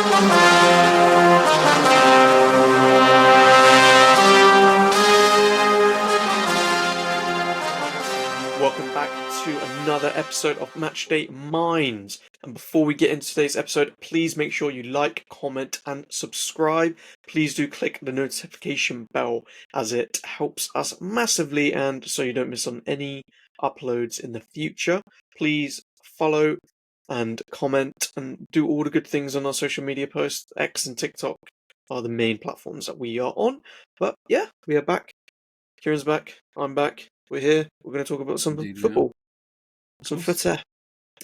Welcome back to another episode of Matchday Minds. And before we get into today's episode, please make sure you like, comment, and subscribe. Please do click the notification bell as it helps us massively, and so you don't miss on any uploads in the future. Please follow and comment and do all the good things on our social media posts. X and TikTok are the main platforms that we are on. But yeah, we are back. Kieran's back. I'm back. We're here. We're going to talk about some Indeed, football. Some course. footer.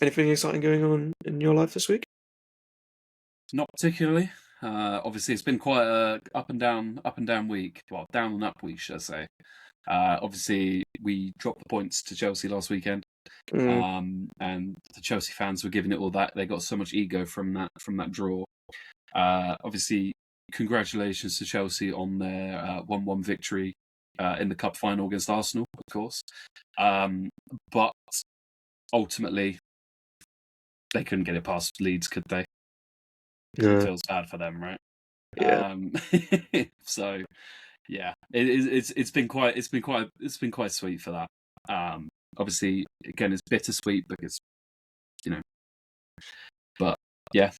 Anything exciting going on in your life this week? Not particularly. Obviously, it's been quite a up and down week. Well, down and up week, should I say? Obviously, we dropped the points to Chelsea last weekend, and the Chelsea fans were giving it all that. They got so much ego from that draw. Obviously, congratulations to Chelsea on their 1-1 victory in the cup final against Arsenal, of course. But ultimately, they couldn't get it past Leeds, could they? No. It feels bad for them, right? Yeah. So yeah, it's been quite sweet for that. Obviously, again, it's bittersweet because but yeah.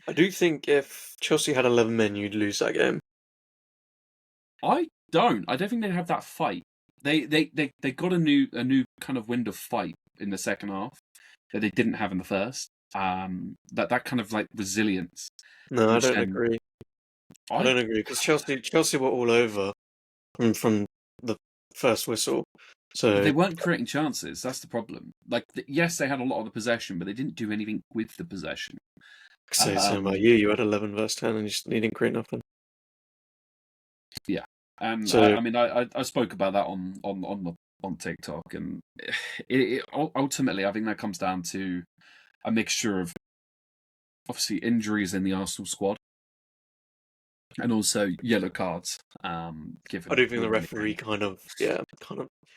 I do think if Chelsea had 11 men, you'd lose that game. I don't think they'd have that fight. They got a new kind of wind of fight in the second half that they didn't have in the first. That kind of like resilience. No, I don't agree. I don't agree because Chelsea were all over from the first whistle. So they weren't creating chances. That's the problem. Like, yes, they had a lot of the possession, but they didn't do anything with the possession. Say something about you. You had 11 versus 10, and you didn't create nothing. Yeah. So I spoke about that on TikTok, and it ultimately, I think that comes down to a mixture of obviously injuries in the Arsenal squad and also yellow cards. Given I do think the referee kind of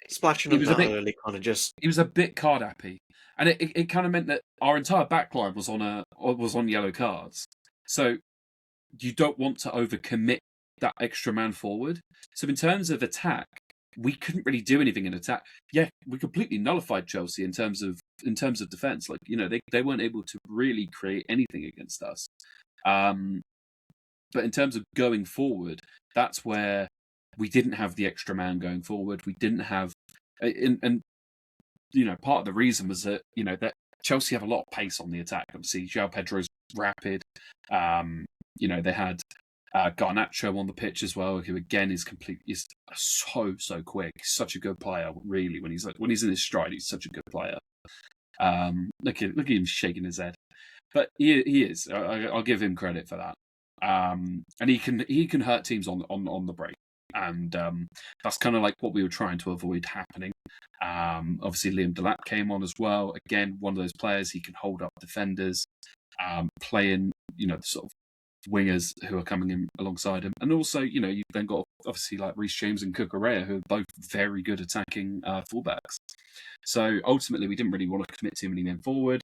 splashing on that early, kind of just. He was a bit card happy, and it kind of meant that our entire backline was on yellow cards. So you don't want to overcommit that extra man forward. So in terms of attack, we couldn't really do anything in attack. Yeah, we completely nullified Chelsea in terms of defense. Like, they weren't able to really create anything against us. But in terms of going forward, that's where we didn't have the extra man going forward. We didn't have, and part of the reason was that that Chelsea have a lot of pace on the attack. Obviously, João Pedro's rapid. They had Garnacho on the pitch as well, who again is so quick. He's such a good player, really. When he's in his stride, he's such a good player. Look at him shaking his head, but he is. I'll give him credit for that. And he can hurt teams on the break, and that's kind of like what we were trying to avoid happening. Obviously, Liam Delap came on as well. Again, one of those players, he can hold up defenders, playing the sort of wingers who are coming in alongside him, and also you've then got obviously like Reece James and Cucurella, who are both very good attacking fullbacks. So ultimately, we didn't really want to commit too many men forward,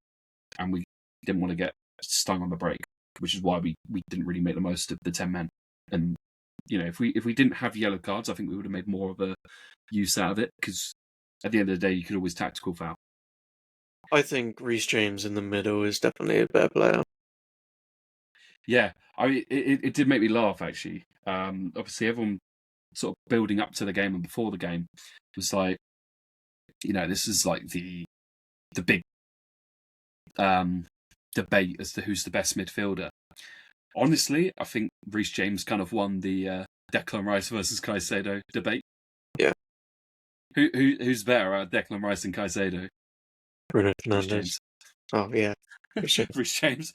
and we didn't want to get stung on the break, which is why we didn't really make the most of the 10 men. And if we didn't have yellow cards, I think we would have made more of a use out of it, because at the end of the day, you could always tactical foul. I think Reece James in the middle is definitely a better player. Yeah, it did make me laugh, actually. Obviously, everyone sort of building up to the game and before the game was like, this is like the big debate as to who's the best midfielder. Honestly, I think Reece James kind of won the Declan Rice versus Caicedo debate. Yeah. Who's better, Declan Rice and Caicedo? Bruno Fernandes. Oh yeah. Reece James.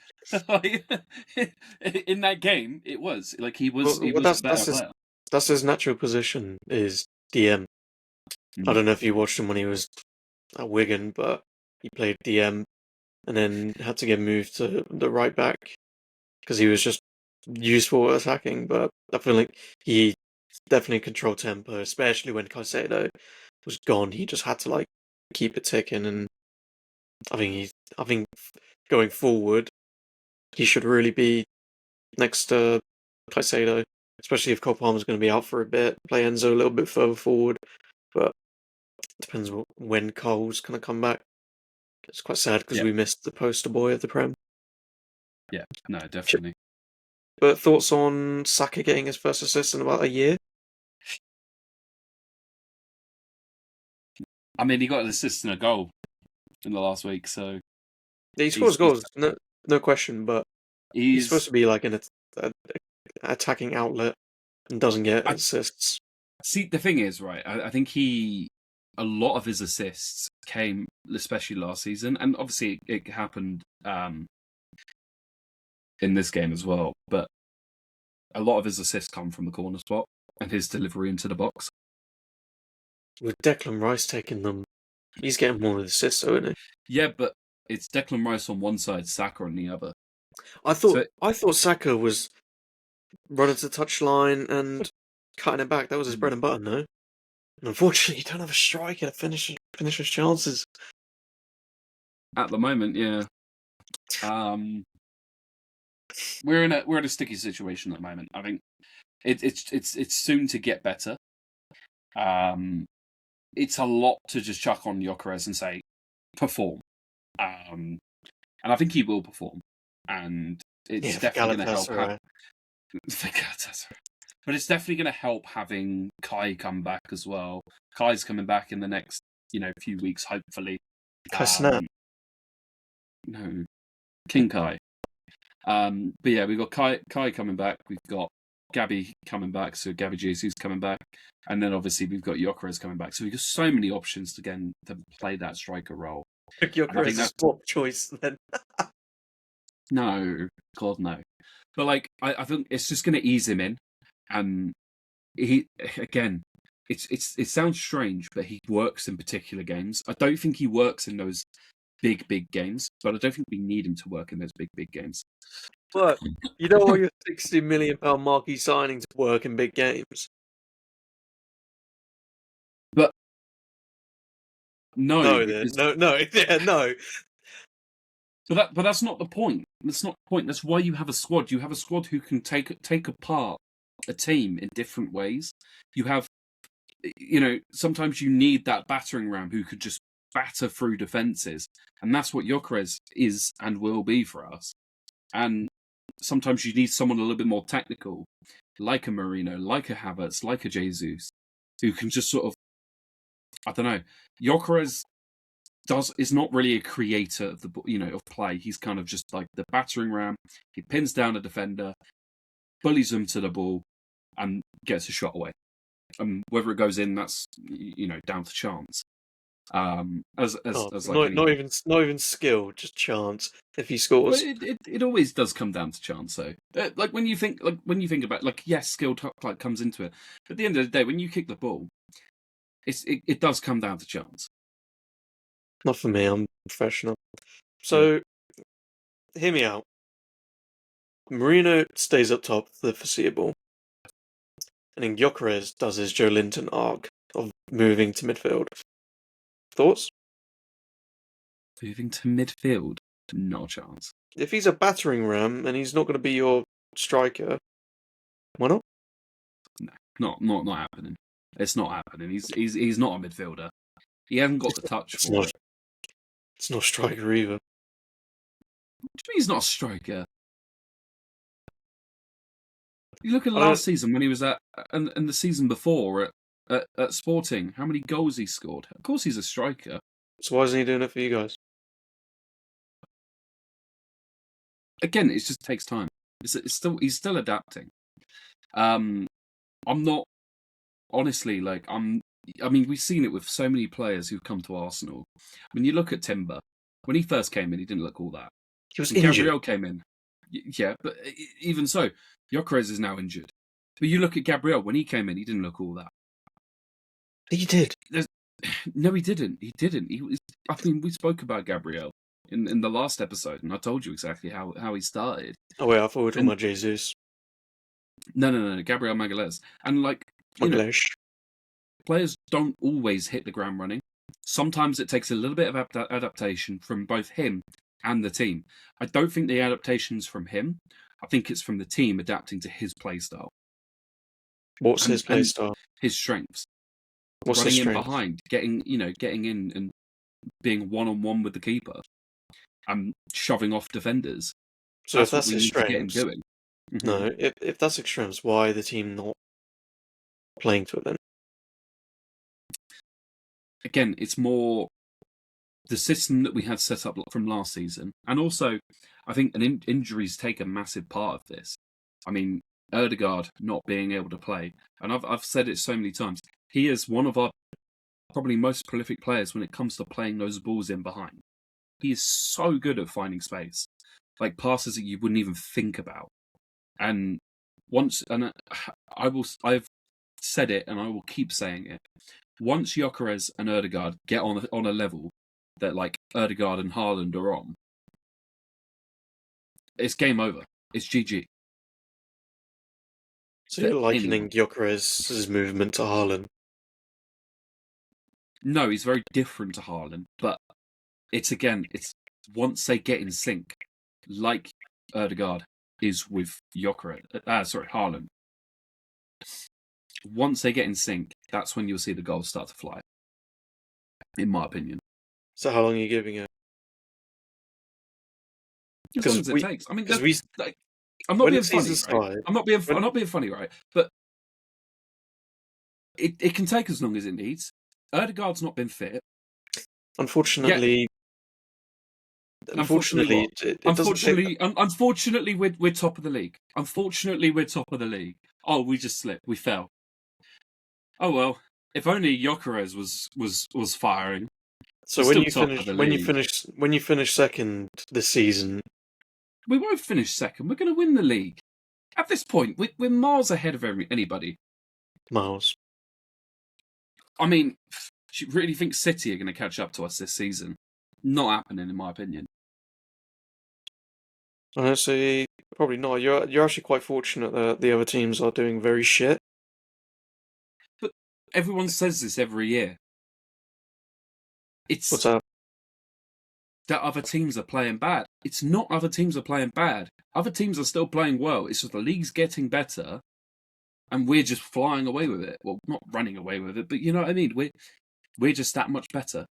In that game, it was like he was a better player. That's his natural position, is DM. I don't know if you watched him when he was at Wigan, but he played DM and then had to get moved to the right back because he was just useful at attacking. But I feel like he definitely controlled tempo, especially when Caicedo was gone. He just had to like keep it ticking, and I think going forward, he should really be next to Caicedo, especially if Cole Palmer's going to be out for a bit. Play Enzo a little bit further forward, but it depends when Cole's going to come back. It's quite sad because Yeah. we missed the poster boy of the Prem. Yeah, no, definitely. But thoughts on Saka getting his first assist in about a year? I mean, he got an assist and a goal in the last week, so Yeah, he scores he's goals, no question, but he's supposed he's. to be like an attacking outlet and doesn't get I assists. see. The thing is, right? I think a lot of his assists came, especially last season, and obviously it happened in this game as well. But a lot of his assists come from the corner spot and his delivery into the box. With Declan Rice taking them, he's getting more assists, though, isn't he? Yeah, but it's Declan Rice on one side, Saka on the other. I So thought Saka was running to the touchline and cutting it back. That was his bread and butter, no? And unfortunately, you don't have a striker to finish his chances. at the moment, yeah, we're in a sticky situation at the moment. I think it's soon to get better. It's a lot to just chuck on Gyökeres and say perform, and I think he will perform, and it's definitely going to help. But it's definitely going to help having Kai come back as well. Kai's coming back in the next few weeks, hopefully. Kai Snap. No, King Kai. But yeah, we've got Kai coming back. We've got Gabby coming back, so Gabby Jesus coming back, and then obviously we've got Gyökeres coming back. So we've got so many options to play that striker role. Gyökeres is swap choice then. No, God no. But like, I think it's just going to ease him in, and he again. It sounds strange, but he works in particular games. I don't think he works in those big games, but I don't think we need him to work in those big games. But you don't want your £60 million marquee signing to work in big games. But no, no. But that's not the point. That's not the point. That's why you have a squad. You have a squad who can take apart a team in different ways. You have, sometimes you need that battering ram who could just batter through defenses, and that's what Gyökeres is and will be for us. And sometimes you need someone a little bit more technical, like a Marino, like a Havertz, like a Jesus, who can just sort of, I don't know. Gyökeres is not really a creator of of play. He's kind of just like the battering ram. He pins down a defender, bullies them to the ball, and gets a shot away. Whether it goes in, that's down to chance. Not even skill, just chance. If he scores, it always does come down to chance. Though, like when you think about yes, skill comes into it. But at the end of the day, when you kick the ball, it does come down to chance. Not for me. I'm professional. So, hear me out. Marino stays up top for the foreseeable, and then Gyökeres does his Joe Linton arc of moving to midfield. Thoughts? Moving to midfield, not a chance. If he's a battering ram and he's not going to be your striker, why not? No, not happening. It's not happening. He's not a midfielder. He hasn't got the touch for it. It's not a striker either. What do you mean he's not a striker? You look at last season when he was and the season before at Sporting. How many goals he scored? Of course, he's a striker. So why isn't he doing it for you guys? Again, it just takes time. He's still adapting. I'm not honestly I mean, we've seen it with so many players who've come to Arsenal. When you look at Timber, when he first came in, he didn't look all that. He was when injured. Gabriel came in, yeah, but even so, Gyökeres is now injured. But you look at Gabriel, when he came in, he didn't look all that. He did. No, he didn't. He didn't. I mean, we spoke about Gabriel in the last episode, and I told you exactly how he started. Oh wait, I thought we were talking about Jesus. No, Gabriel Magalhaes. And players don't always hit the ground running. Sometimes it takes a little bit of adaptation from both him and the team. I don't think the adaptation's from him. I think it's from the team adapting to his play style. What's his play style? His strengths. What's Running his in strength? behind, getting in and being one-on-one with the keeper and shoving off defenders. So if That's what that's we his need to get him strengths, doing. no. If that's his strengths, why are the team not playing to it then? Again, it's more the system that we had set up from last season, and also I think injuries take a massive part of this. I mean, Ødegaard not being able to play, and I've said it so many times. He is one of our probably most prolific players when it comes to playing those balls in behind. He is so good at finding space, like passes that you wouldn't even think about. And I've said it, and I will keep saying it. Once Gyökeres and Ødegaard get on a level that like Ødegaard and Haaland are on, it's game over. It's GG. So you're likening Gyökeres' movement to Haaland? No, he's very different to Haaland, but it's once they get in sync, like Ødegaard is with Haaland. Once they get in sync, that's when you'll see the goals start to fly. In my opinion. So how long are you giving it? As long as it takes. I mean, I'm not when being funny, right? I'm not being funny, right? But it can take as long as it needs. Ødegaard's not been fit. Unfortunately, Unfortunately, unfortunately, we're top of the league. Unfortunately, we're top of the league. Oh, we just slipped. We fell. Oh well. If only Gyökeres was firing. So when you finish second this season, we won't finish second. We're going to win the league. At this point, we're miles ahead of anybody. Miles. I mean, do you really think City are going to catch up to us this season? Not happening, in my opinion. Honestly, probably not. You're actually quite fortunate that the other teams are doing very shit. But everyone says this every year. What's that? That other teams are playing bad. It's not other teams are playing bad. Other teams are still playing well. It's just the league's getting better, and we're just flying away with it. Well, not running away with it, but you know what I mean. We're just that much better.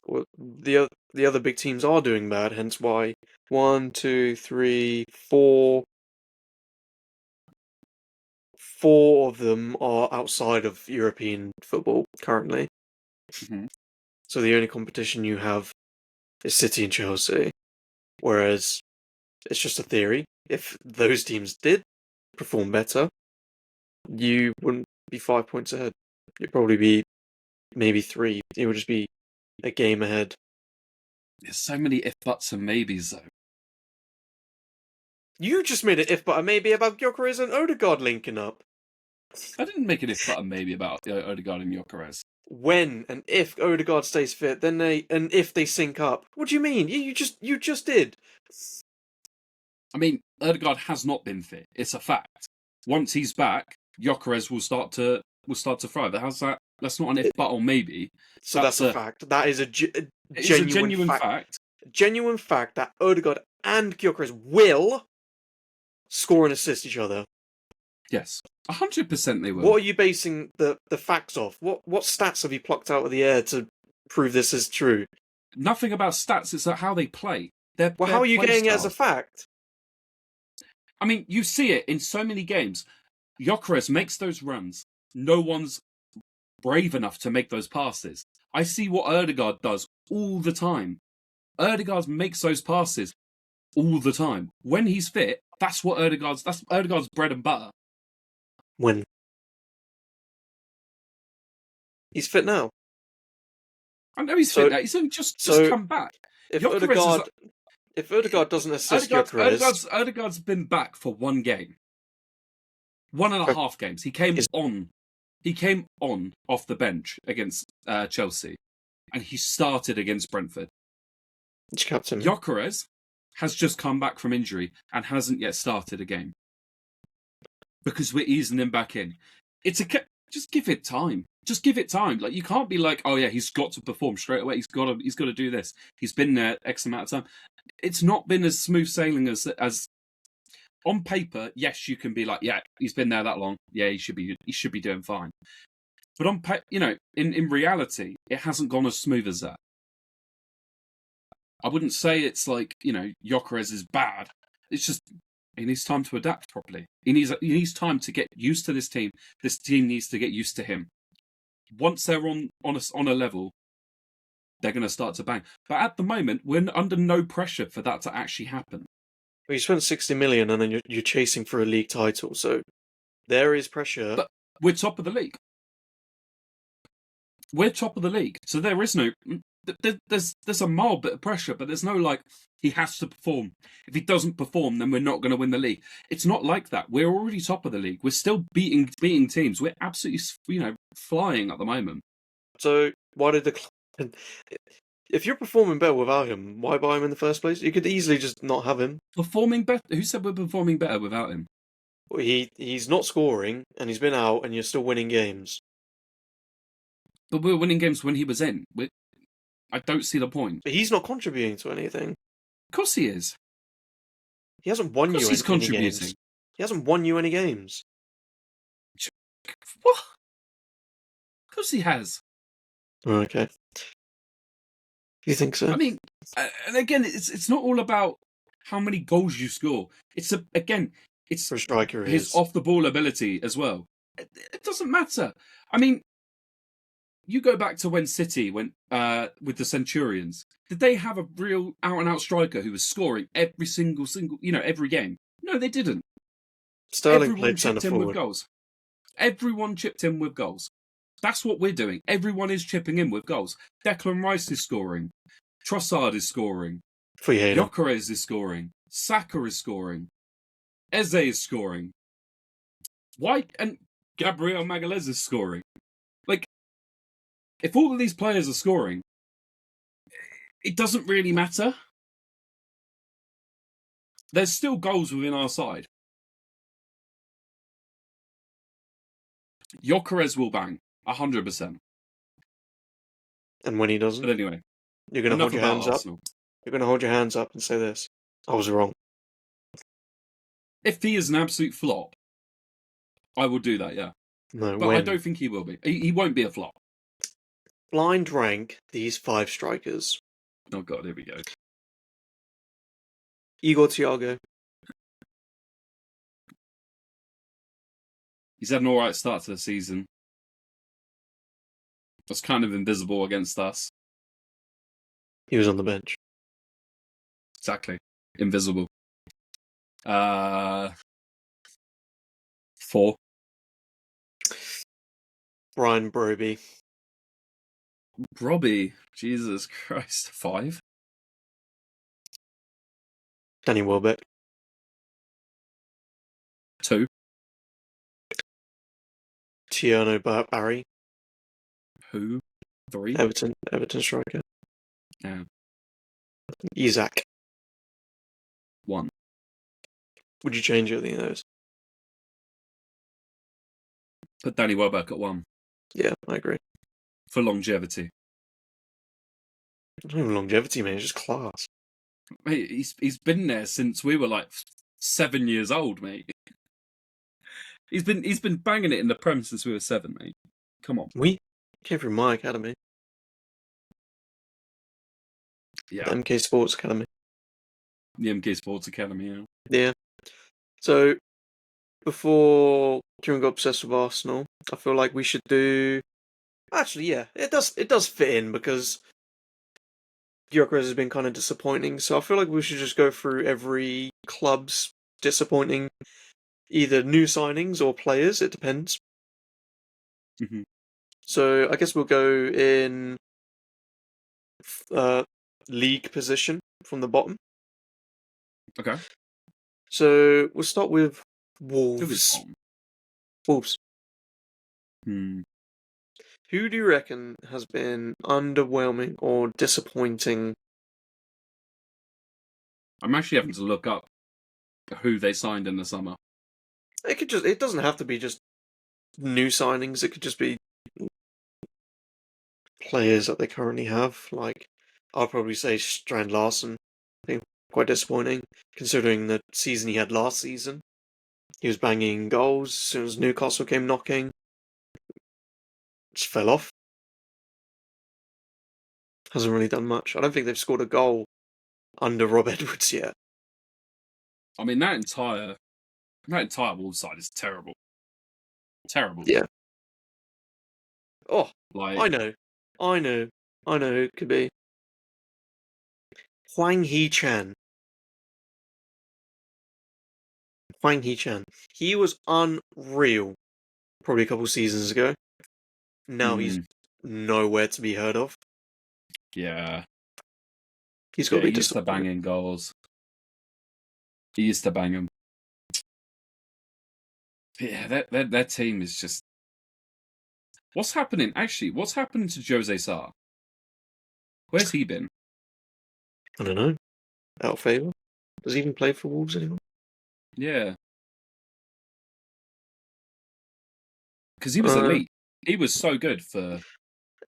Well, the other big teams are doing bad. Hence why 1, 2, 3, 4 of them are outside of European football currently. Mm-hmm. So the only competition you have is City and Chelsea. Whereas it's just a theory. If those teams did perform better, you wouldn't be 5 points ahead. You'd probably be maybe 3. It would just be a game ahead. There's so many if, buts, and maybes, though. You just made an if, but a maybe about Gyökeres and Ødegaard linking up. I didn't make an if, but, and maybe about Ødegaard and Gyökeres. When and if Ødegaard stays fit, then if they sync up. What do you mean? You just did. I mean, Ødegaard has not been fit. It's a fact. Once he's back, Gyökeres will start to thrive. How's that? That's not an if, but, or maybe. So that's a fact. That is a genuine fact. Genuine fact that Ødegaard and Gyökeres will score and assist each other. Yes, 100% they will. What are you basing the facts off? What stats have you plucked out of the air to prove this is true? Nothing about stats. It's how they play. How are you getting it as a fact? I mean, you see it in so many games. Gyökeres makes those runs. No one's brave enough to make those passes. I see what Ødegaard does all the time. Ødegaard makes those passes all the time. When he's fit, that's Ødegaard's bread and butter. When? He's fit now. I know he's fit now. He's just come back. If Ødegaard doesn't assist Gyökeres... Ødegaard's been back for one game. 1.5 games. He came on off the bench against Chelsea, and he started against Brentford. Which captain? Gyökeres has just come back from injury and hasn't yet started a game because we're easing him back in. Just give it time. Just give it time. Like, you can't be like, oh yeah, he's got to perform straight away. He's got to do this. He's been there X amount of time. it's not been as smooth sailing as on paper. Yes, you can be like, yeah, he's been there that long. Yeah, he should be doing fine. But in reality, it hasn't gone as smooth as that. I wouldn't say it's like, Gyökeres is bad. It's just he needs time to adapt properly. He needs time to get used to this team. This team needs to get used to him. Once they're on a level, they're going to start to bang. But at the moment, we're under no pressure for that to actually happen. Well, you spent 60 million and then you're chasing for a league title, so there is pressure. But we're top of the league. We're top of the league, so there is no. There's a mild bit of pressure, but there's no like he has to perform. If he doesn't perform, then we're not going to win the league. It's not like that. We're already top of the league. We're still beating teams. We're absolutely flying at the moment. So why did the if you're performing better without him, why buy him in the first place? You could easily just not have him. Performing better? Who said we're performing better without him? Well, he's not scoring and he's been out, and you're still winning games. But we were winning games when he was in. I don't see the point. But he's not contributing to anything. Of course he is. He hasn't won you he's any contributing. games. He hasn't won you any games. What? Of course he has. Okay. You think so? I mean, and again, it's not all about how many goals you score. It's for a striker, his off the ball ability as well. It doesn't matter. I mean, you go back to when City went with the Centurions. Did they have a real out and out striker who was scoring every single every game? No, they didn't. Sterling played centre forward. With goals. Everyone chipped in with goals. That's what we're doing. Everyone is chipping in with goals. Declan Rice is scoring. Trossard is scoring. Gyökeres is scoring. Saka is scoring. Eze is scoring. And Gabriel Magalhaes is scoring. Like, if all of these players are scoring, it doesn't really matter. There's still goals within our side. Gyökeres will bang. 100%. And when he doesn't? But anyway. You're going to hold your hands up? You're going to hold your hands up and say this. I was wrong. If he is an absolute flop, I will do that, yeah. No, but I don't think he will be. He won't be a flop. Blind rank these 5 strikers. Oh, God, here we go. Igor Thiago. He's had an alright start to the season. Was kind of invisible against us. He was on the bench. Exactly. Invisible. 4. Brian Broby. Robbie. Jesus Christ. 5. Danny Welbeck. 2. Tierno Barry. Who? 3. Everton striker. Yeah. Isaac. 1. Would you change any of those? Put Danny Welbeck at 1. Yeah, I agree. For longevity. Not even longevity, man. It's just class. Mate, he's been there since we were like 7 years old, mate. He's been banging it in the Prem since we were 7, mate. Come on. We came from my academy. Yeah. The MK Sports Academy. The MK Sports Academy, yeah. Yeah. So, before Kieran got obsessed with Arsenal, I feel like we should do... Actually, yeah, it does fit in because Gyökeres has been kind of disappointing, so I feel like we should just go through every club's disappointing either new signings or players, it depends. Mm-hmm. So, I guess we'll go in league position from the bottom. Okay. So, we'll start with Wolves. Wolves. Who do you reckon has been underwhelming or disappointing? I'm actually having to look up who they signed in the summer. It doesn't have to be just new signings. It could just be players that they currently have. Like, I'll probably say Strand Larsen. I think Quite disappointing, considering the season he had last season. He was banging goals as soon as Newcastle came knocking. Just fell off. Hasn't really done much. I don't think they've scored a goal under Rob Edwards yet. I mean, that entire Wolves side is terrible. Terrible. Yeah. Oh, Like, I know who it could be. Hwang Hee-chan. Hwang Hee-chan. He was unreal probably a couple seasons ago. Now he's nowhere to be heard of. yeah. He's got to He be used to bang disappointed. in goals. He used to bang them. Yeah, their team is just. What's happening? Actually, what's happening to Jose Sarr? Where's he been? I don't know. Out of favour? Does he even play for Wolves anymore? Yeah. Because he was elite. He was so good for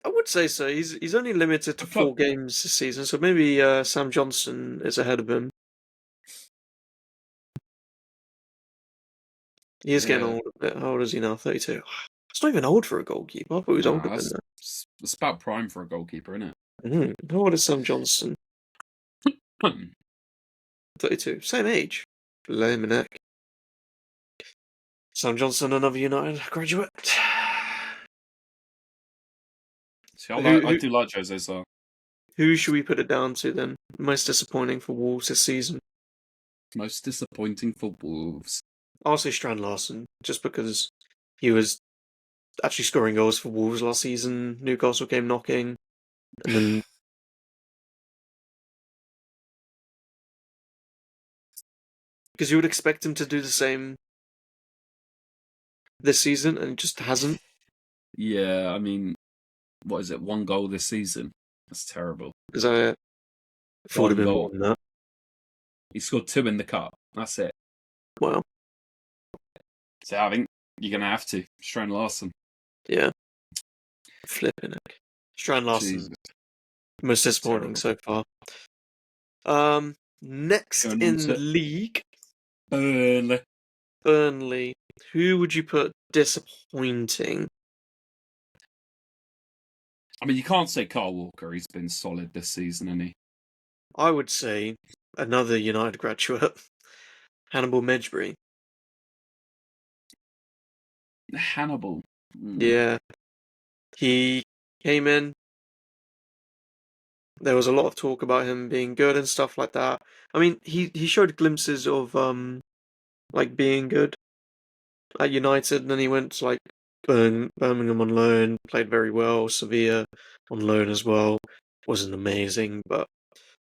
I would say so. He's only limited to a club. 4 games this season, so maybe Sam Johnson is ahead of him. He is getting Yeah. old a bit. How old is he now? 32. It's not even old for a goalkeeper. I thought he was older Nah, than that. it's about prime for a goalkeeper, isn't How old is Sam Johnson? it? 32. Same age. Blame neck. Sam Johnson, another United graduate. See, Who, I who, do like Jose Sarr. who should we put it down to then? Most disappointing for Wolves this season? Most disappointing for Wolves. I'll say Strand Larsen, just because he was actually scoring goals for Wolves last season. Newcastle came knocking, and then because you would expect him to do the same this season, and he just hasn't. Yeah, I mean, what is it? 1 goal this season. That's terrible. Because I thought it'd 1 been more goal. than that. He scored 2 in the cup. That's it. Wow. So I think you're gonna have to Strand Larsen. Yeah. Flipping it. Strand Larsen, Jesus, most disappointing terrible. so far. Next Going on in the to league, Burnley. Burnley. Who would you put disappointing? I mean, you can't say Carl Walker. He's been solid this season, hasn't he? I would say another United graduate, Hannibal Medjbury. Hannibal. Yeah. He came in. There was a lot of talk about him being good and stuff like that. I mean, he showed glimpses of like being good at United, and then he went to like Birmingham on loan, played very well. Sevilla on loan as well, wasn't amazing, but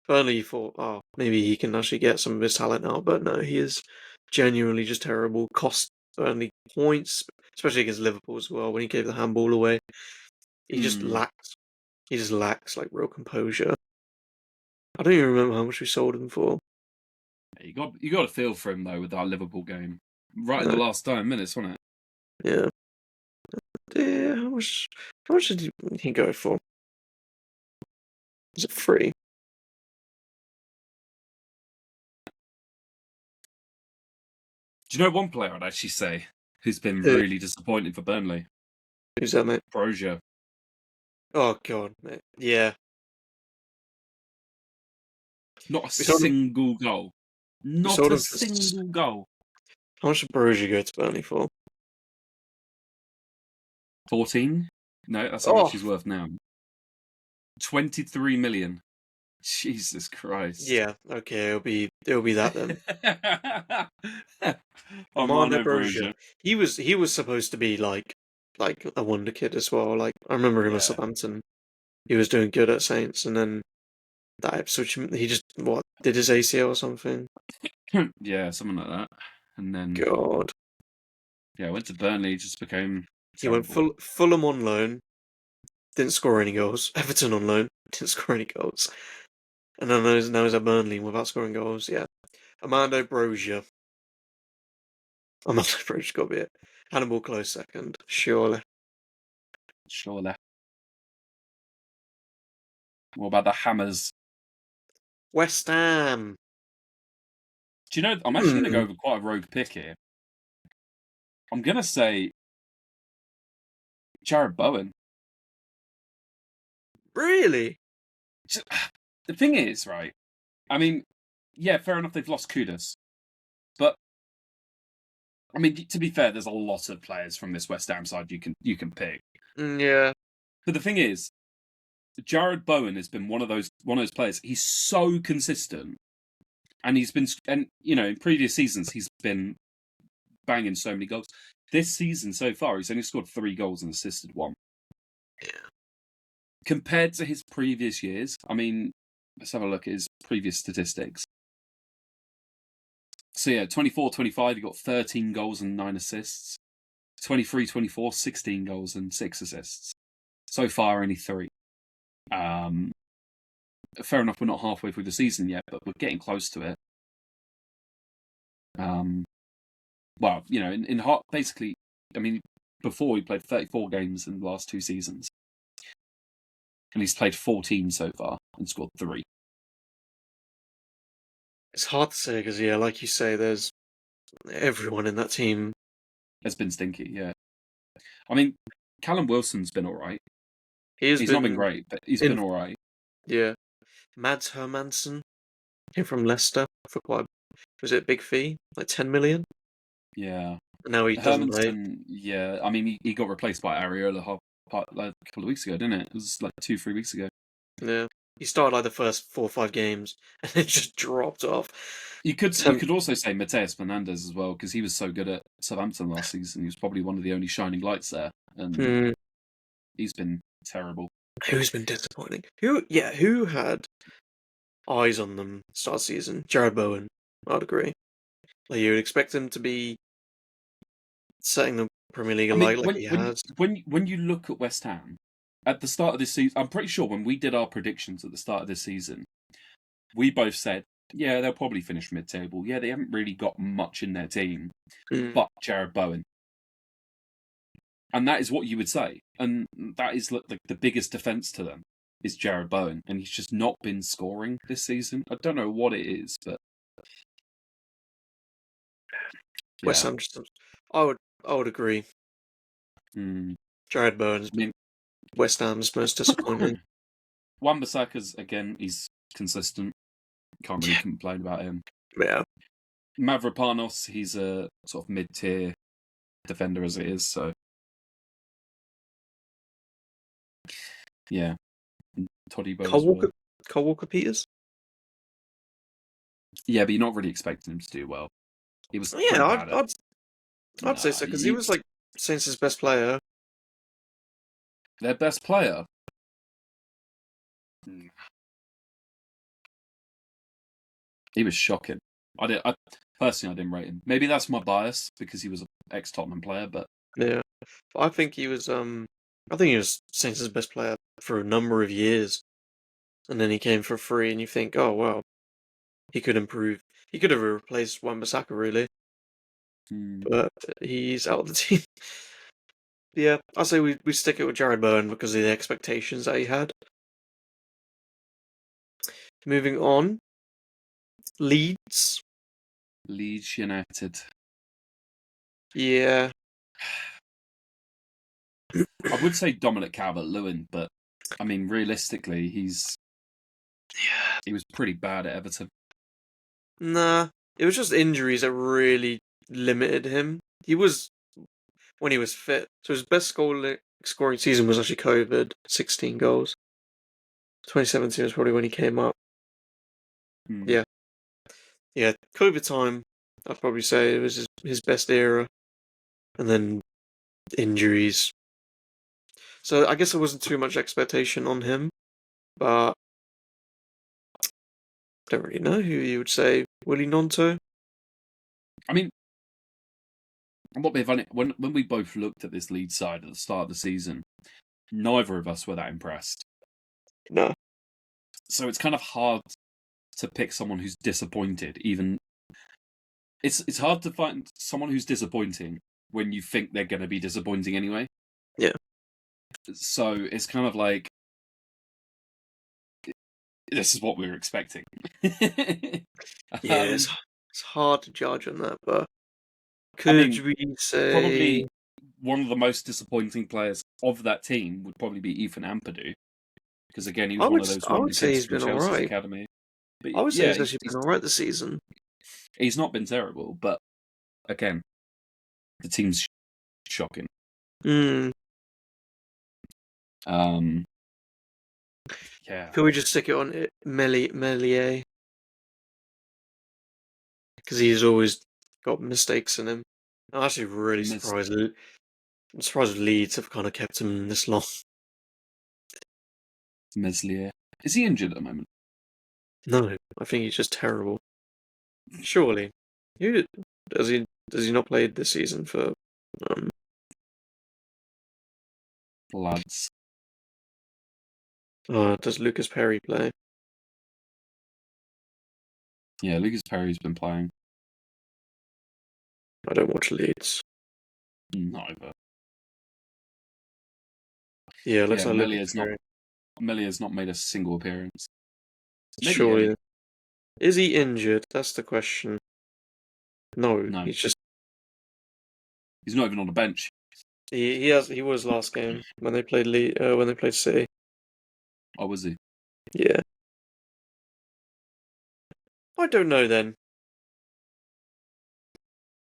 Burnley thought, oh, maybe he can actually get some of his talent out. But no, he is genuinely just terrible. Cost Burnley points, especially against Liverpool as well when he gave the handball away. He just lacks. He just lacks like real composure. I don't even remember how much we sold him for. You got a feel for him though with that Liverpool game, right in No, the last 9 minutes, wasn't it? yeah. Yeah, how much did he go for? Is it free? Do you know one player I'd actually say who's been Who? really disappointing for Burnley? Who's that, mate? Brozier. Oh god, mate. Yeah. Not a We sold him single goal. we Not sold a him for single goal. how much did Brozier go to Burnley for? 14? No, that's how much Oh he's worth now. 23 million. Jesus Christ. yeah, okay, it'll be that then. Armando Armando Brozier. Brozier. He was supposed to be like a wonder kid as well. Like I remember him at Yeah. Southampton. He was doing good at Saints, and then that Ipswich he just did his ACL or something. Yeah, something like that. And then God. went to Burnley, just became He went terrible. Fulham on loan, didn't score any goals. Everton on loan, didn't score any goals. And then now he's at Burnley without scoring goals. Yeah. Armando Brozier. Armando Brozier's got to be it. Hannibal close second, surely. Surely. What about the Hammers? West Ham. Do you know? I'm actually going to go with quite a rogue pick here. I'm going to say Jared Bowen. Really? The thing is, right? I mean, yeah, fair enough. They've lost Kudus, but I mean, to be fair, there's a lot of players from this West Ham side you can pick. Yeah. But the thing is, Jared Bowen has been one of those players. He's so consistent, and in previous seasons he's been banging so many goals. This season so far, he's only scored 3 goals and assisted 1. Yeah. Compared to his previous years, I mean, let's have a look at his previous statistics. So yeah, 24-25, he got 13 goals and 9 assists. 23-24, 16 goals and 6 assists. So far, only 3. Fair enough, we're not halfway through the season yet, but we're getting close to it. Well, basically, I mean, before he played 34 games in the last 2 seasons. And he's played 14 so far and scored 3. It's hard to say because, yeah, like you say, there's everyone in that team Has been stinky, yeah. I mean, Callum Wilson's been all right. He's not been great, but he's been all right. Yeah. Mads Hermansen came from Leicester for was it a big fee? Like 10 million? Yeah. And now he doesn't play. Yeah. I mean, he got replaced by Areola a couple of weeks ago, didn't it? It was like 2-3 weeks ago. Yeah. He started like the first 4 or 5 games and it just dropped off. You could also say Mateus Fernandes as well, because he was so good at Southampton last season. He was probably one of the only shining lights there. And he's been terrible. Who's been disappointing? Who had eyes on them start season? Jared Bowen, I'd agree. Like you would expect him to be setting the Premier League alight like he has. When you look at West Ham at the start of this season, I'm pretty sure when we did our predictions at the start of this season, we both said, yeah, they'll probably finish mid-table. Yeah, they haven't really got much in their team, but Jared Bowen. And that is what you would say. And that is like the biggest defence to them is Jared Bowen. And he's just not been scoring this season. I don't know what it is, but West Ham I would agree. Jared Bowen's West Ham's most disappointing. Wan-Bissaka's, again, he's consistent. Can't really complain about him. Yeah. Mavropanos, he's a sort of mid-tier defender as it is, so yeah. Todibo as well. Cole Walker-Peters? Yeah, but you're not really expecting him to do well. He was I'd say so, because he was like Saints' best player. Their best player? He was shocking. Personally, I didn't rate him. Maybe that's my bias because he was an ex-Tottenham player, but yeah, I think he was. I think he was Saints' best player for a number of years, and then he came for free, and you think, oh well, he could improve. He could have replaced Wan-Bissaka really, but he's out of the team. Yeah, I say we stick it with Jared Bowen because of the expectations that he had. Moving on, Leeds United. Yeah. I would say Dominic Calvert-Lewin, but I mean, realistically, he was pretty bad at Everton. Nah, it was just injuries that really limited him. He was when he was fit, so his best scoring season was actually COVID, 16 goals. 2017 was probably when he came up. Yeah, COVID time. I'd probably say it was his best era, and then injuries. So I guess there wasn't too much expectation on him, but I don't really know who you would say. Willy Gnonto? I mean, what be funny when we both looked at this lead side at the start of the season, neither of us were that impressed. No. So it's kind of hard to pick someone who's disappointed. Even it's hard to find someone who's disappointing when you think they're going to be disappointing anyway. Yeah. So it's kind of like, this is what we were expecting. Yes. It's hard to judge on that, but I could mean, we say? probably one of the most disappointing players of that team would probably be Ethan Ampadu, because again, he was one of those I wonder would say kids he's from been Chelsea's alright. academy. But I would say yeah, he's actually been alright this season. he's not been terrible, but again, the team's shocking. Hmm. Yeah, Could we just stick it on Melier? Because he's always got mistakes in him. I'm actually really Miss surprised. I'm surprised Leeds have kind of kept him this long. Meslier. Is he injured at the moment? No, I think he's just terrible. Surely, who does he? Does he not play this season for? Um, Lads. does Lucas Perry play? Yeah, Lucas Perry's been playing. I don't watch Leeds. Not either. Yeah, looks Yeah, like Lucas Perry. Melia's not made a single appearance. Maybe Surely, is he injured? That's the question. No, no. he's just He's not even on the bench. he was last game when they played when they played City. Oh, was he? Yeah, I don't know then.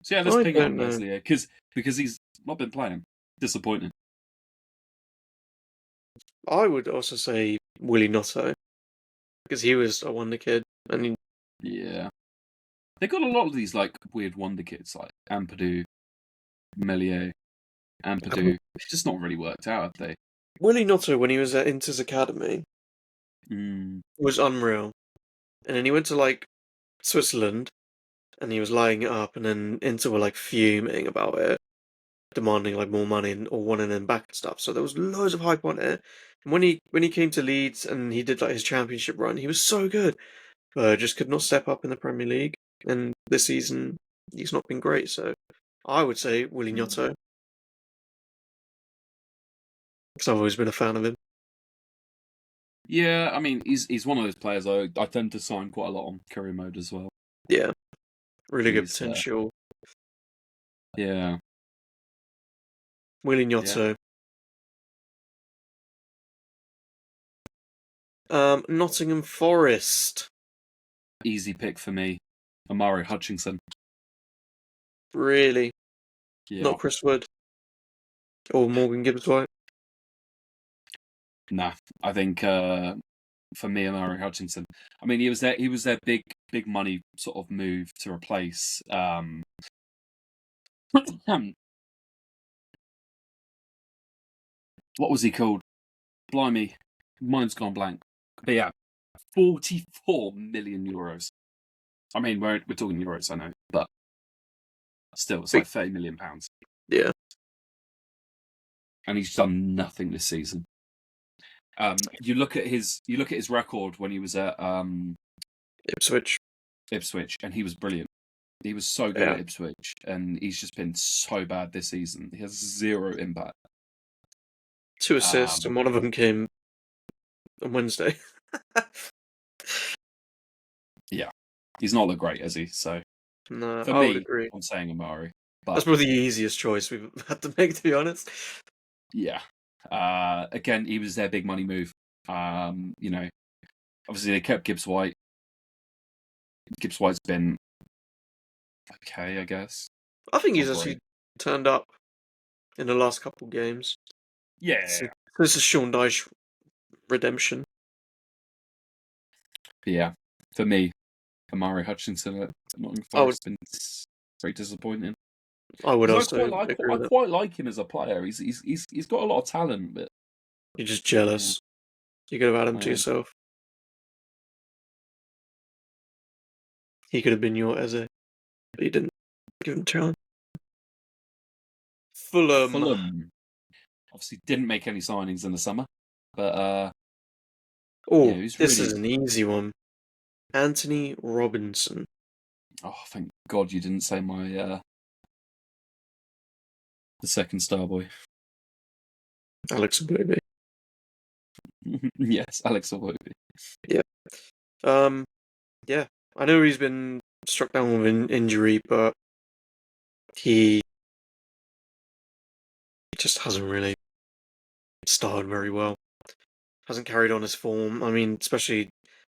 So yeah, let's I ping it don't on know. Meslier because he's not been playing. Disappointing. I would also say Willie Notto because he was a wonder kid and Yeah. They got a lot of these like weird wonder kids like Ampadu, Melier, Ampadu. It's just not really worked out, have they? Willie Notto when he was at Inter's academy Mm. was unreal, and then he went to like Switzerland and he was lighting it up, and then Inter were like fuming about it, demanding like more money or wanting him back and stuff. So there was loads of hype on it. And when he came to Leeds and he did like his championship run, he was so good, but just could not step up in the Premier League. And this season, he's not been great. So I would say Willie Mm. Gnotto because I've always been a fan of him. Yeah, I mean he's one of those players I tend to sign quite a lot on career mode as well. Yeah, really good He's potential. yeah. Willie Yeah. Gnotto. Nottingham Forest. Easy pick for me. Amari Hutchinson. Really, Yeah. not Chris Wood or Morgan Gibbs-White. Nah. I think for me, Amari Hutchinson. I mean, he was their big money sort of move to replace what was he called? Blimey, mine's gone blank. But yeah, 44 million euros. I mean, we're talking euros, I know, but still, it's like 30 million pounds, Yeah, and he's done nothing this season. You look at his record when he was at Ipswich. Ipswich, and he was brilliant. He was so good Yeah, at Ipswich, and he's just been so bad this season. He has zero impact. 2 assists, and one of them came on Wednesday. Yeah, he's not looked great, has he? So No, for I would me, agree. I'm saying Amari, That's but probably the easiest choice we've had to make, to be honest. yeah. Again, he was their big money move. You know, obviously they kept Gibbs White. Gibbs White's been okay, I guess. I think Not he's great. actually turned up in the last couple games. Yeah, This is Sean Dyche redemption. but yeah. For me, Amari Hutchinson at Nottingham I would, Forest has been very disappointing. I would Because also agree I with that. quite like him as a player. He's got a lot of talent, but You're just yeah, jealous. You could have had him I to am. yourself. He could have been your Eze, but you didn't give him a chance. Fulham. Fulham obviously didn't make any signings in the summer, but yeah, Oh, he was this is really. an easy one. Anthony Robinson. Oh, thank God you didn't say my the second star boy. Alex Iwobi. Yes, Alex Iwobi. Yeah. Um, yeah. I know he's been struck down with an injury, but he just hasn't really started very well. Hasn't carried on his form. I mean, especially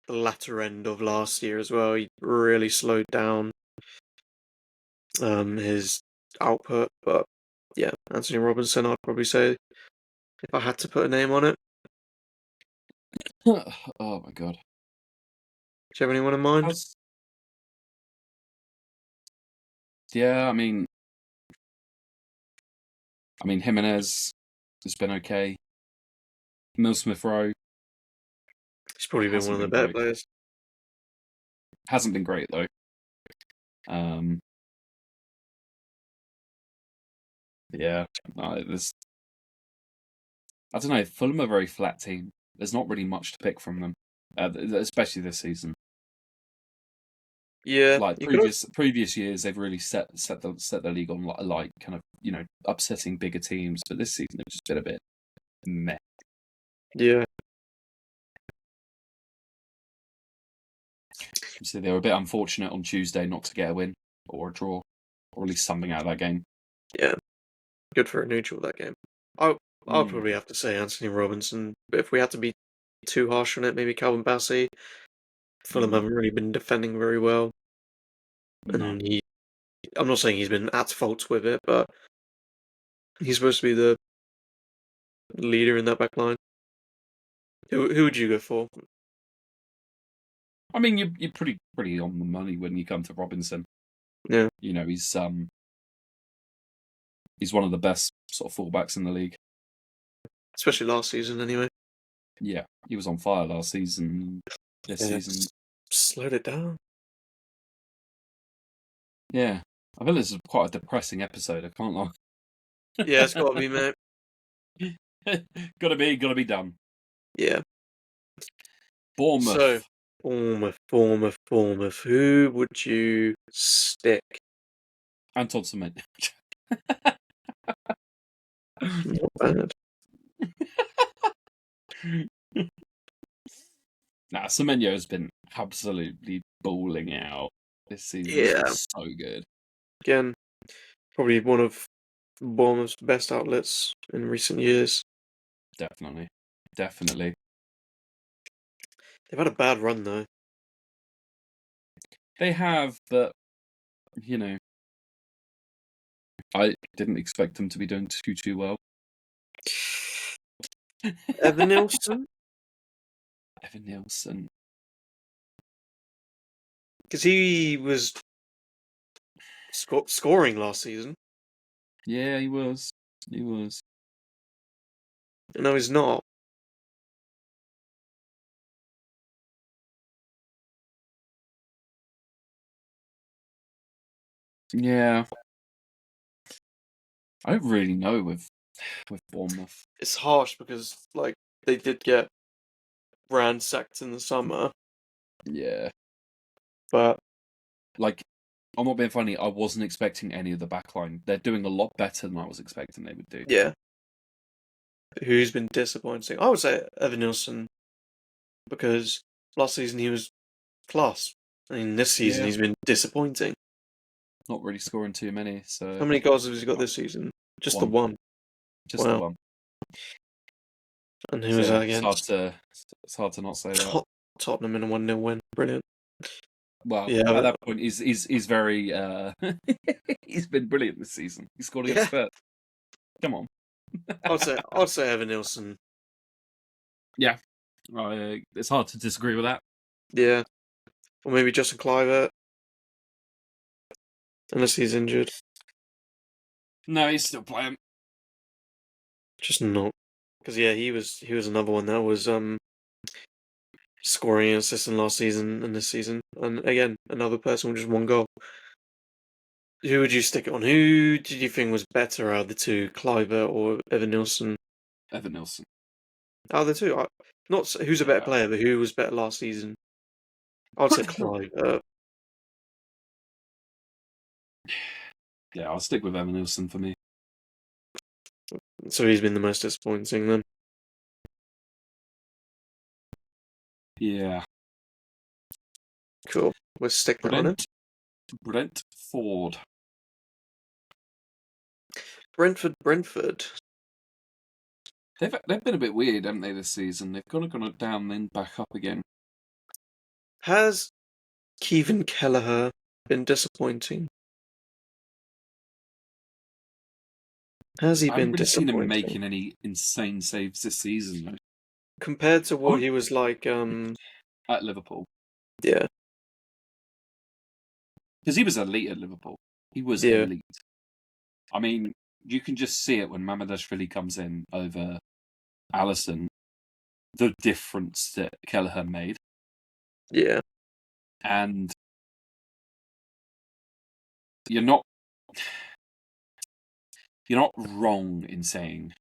the latter end of last year as well. He really slowed down his output. But yeah, Anthony Robinson, I'd probably say if I had to put a name on it. Oh my god. Do you have anyone in mind? Yeah, I mean Jimenez has been okay. Mill Smith Rowe He's probably been one of the better players. Hasn't been great though. Yeah, I don't know. Fulham are a very flat team. There's not really much to pick from them, especially this season. Yeah, Like you could. previous years, they've really set the league on like kind of upsetting bigger teams. But this season, it's just been a bit meh. Yeah. So they were a bit unfortunate on Tuesday not to get a win or a draw, or at least something out of that game. Yeah, good for a neutral that game. I'll probably have to say Anthony Robinson, but if we had to be too harsh on it, maybe Calvin Bassey. Fulham haven't really been defending very well, No. and I'm not saying he's been at fault with it, but he's supposed to be the leader in that back line. Who would you go for? I mean, you're pretty on the money when you come to Robinson. Yeah, He's one of the best sort of fullbacks in the league. especially last season, anyway. Yeah, he was on fire last season. This season, slowed it down. yeah, I feel this is quite a depressing episode. I can't lie. Yeah, it's got to be, mate. gotta be done. Yeah. Bournemouth. So, Bournemouth. Who would you stick? Anton Semenyo. Not bad. Nah, Semenyo has been absolutely balling out this season. Yeah. He's so good. Again, probably one of Bournemouth's best outlets in recent years. Definitely. They've had a bad run, though. They have, but I didn't expect them to be doing too well. Evan Nilsson? Evan Nilsson. Because he was scoring last season. Yeah, he was. No, he's not. Yeah. I don't really know with Bournemouth. It's harsh because, like, they did get ransacked in the summer. Yeah. But, like, I'm not being funny, I wasn't expecting any of the backline. They're doing a lot better than I was expecting they would do. yeah. Who's been disappointing? I would say Evan Nilsson, because last season he was class. I mean, this season he's been disappointing. Not really scoring too many. So how many goals has he got this season? Just the one. Just the one. And who was that It's against? hard to not say that. Tottenham in a 1-0 win. Brilliant. Well, yeah, at that point, he's very. He's been brilliant this season. He scored against Spurs. Come on. I'd say Evan Nilsson. Yeah, it's hard to disagree with that. Yeah, or maybe Justin Kluivert, unless he's injured. No, he's still playing. Just not, because he was another one that was scoring and assisting last season and this season, and again another person with just one goal. Who would you stick it on? Who did you think was better out of the two, Kluivert or Evan Nilsson? Evan Nilsson. Out of the two, not who's a better player, but who was better last season? I'd say Kluivert. Yeah, I'll stick with Evan Nilsson for me. So he's been the most disappointing then. Yeah. Cool. We'll stick that on it. Brentford. Brentford. They've been a bit weird, haven't they, this season? They've kind of gone down, then back up again. Has Kevin Kelleher been disappointing? Has he I haven't been really seen him disappointing? making any insane saves this season, though. Compared to what he was like, At Liverpool. yeah. Because he was elite at Liverpool. He was Yeah. elite. I mean, you can just see it when Mamadashvili comes in over Alisson, the difference that Kelleher made. Yeah. And you're not wrong in saying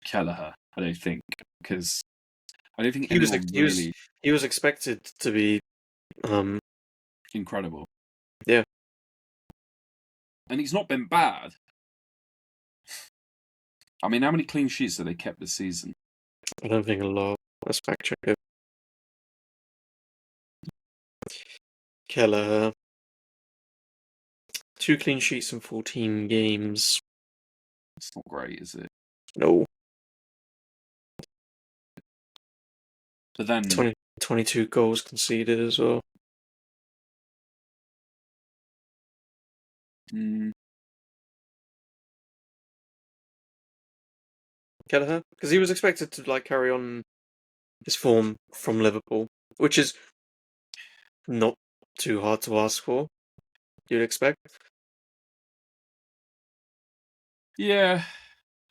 Kelleher, I don't think, because I don't think He was anyone really he was expected to be incredible. Yeah. And he's not been bad. I mean, how many clean sheets have they kept this season? I don't think a lot. Let's fact check it. Kelleher. 2 clean sheets in 14 games. It's not great, is it? No. But then 22 goals conceded as well. Kelleher? Because he was expected to like carry on his form from Liverpool, which is not too hard to ask for, you'd expect. yeah.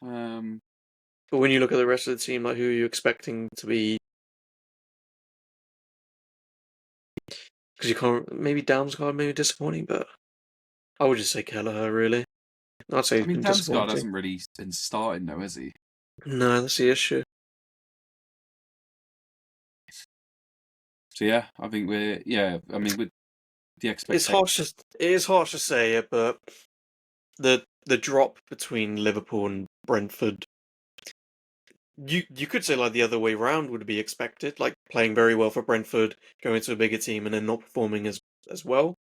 But when you look at the rest of the team, like who are you expecting to be? Because you can't. Maybe Damsgaard, maybe disappointing, but I would just say Kelleher, really. I'd say I he's mean, been Damsgaard disappointing. hasn't really been starting, though, has he? No, that's the issue. So yeah, I think I mean, with the It's expectation, harsh. It is harsh to say it, but the drop between Liverpool and Brentford, you could say like the other way round would be expected, like playing very well for Brentford, going to a bigger team and then not performing as well.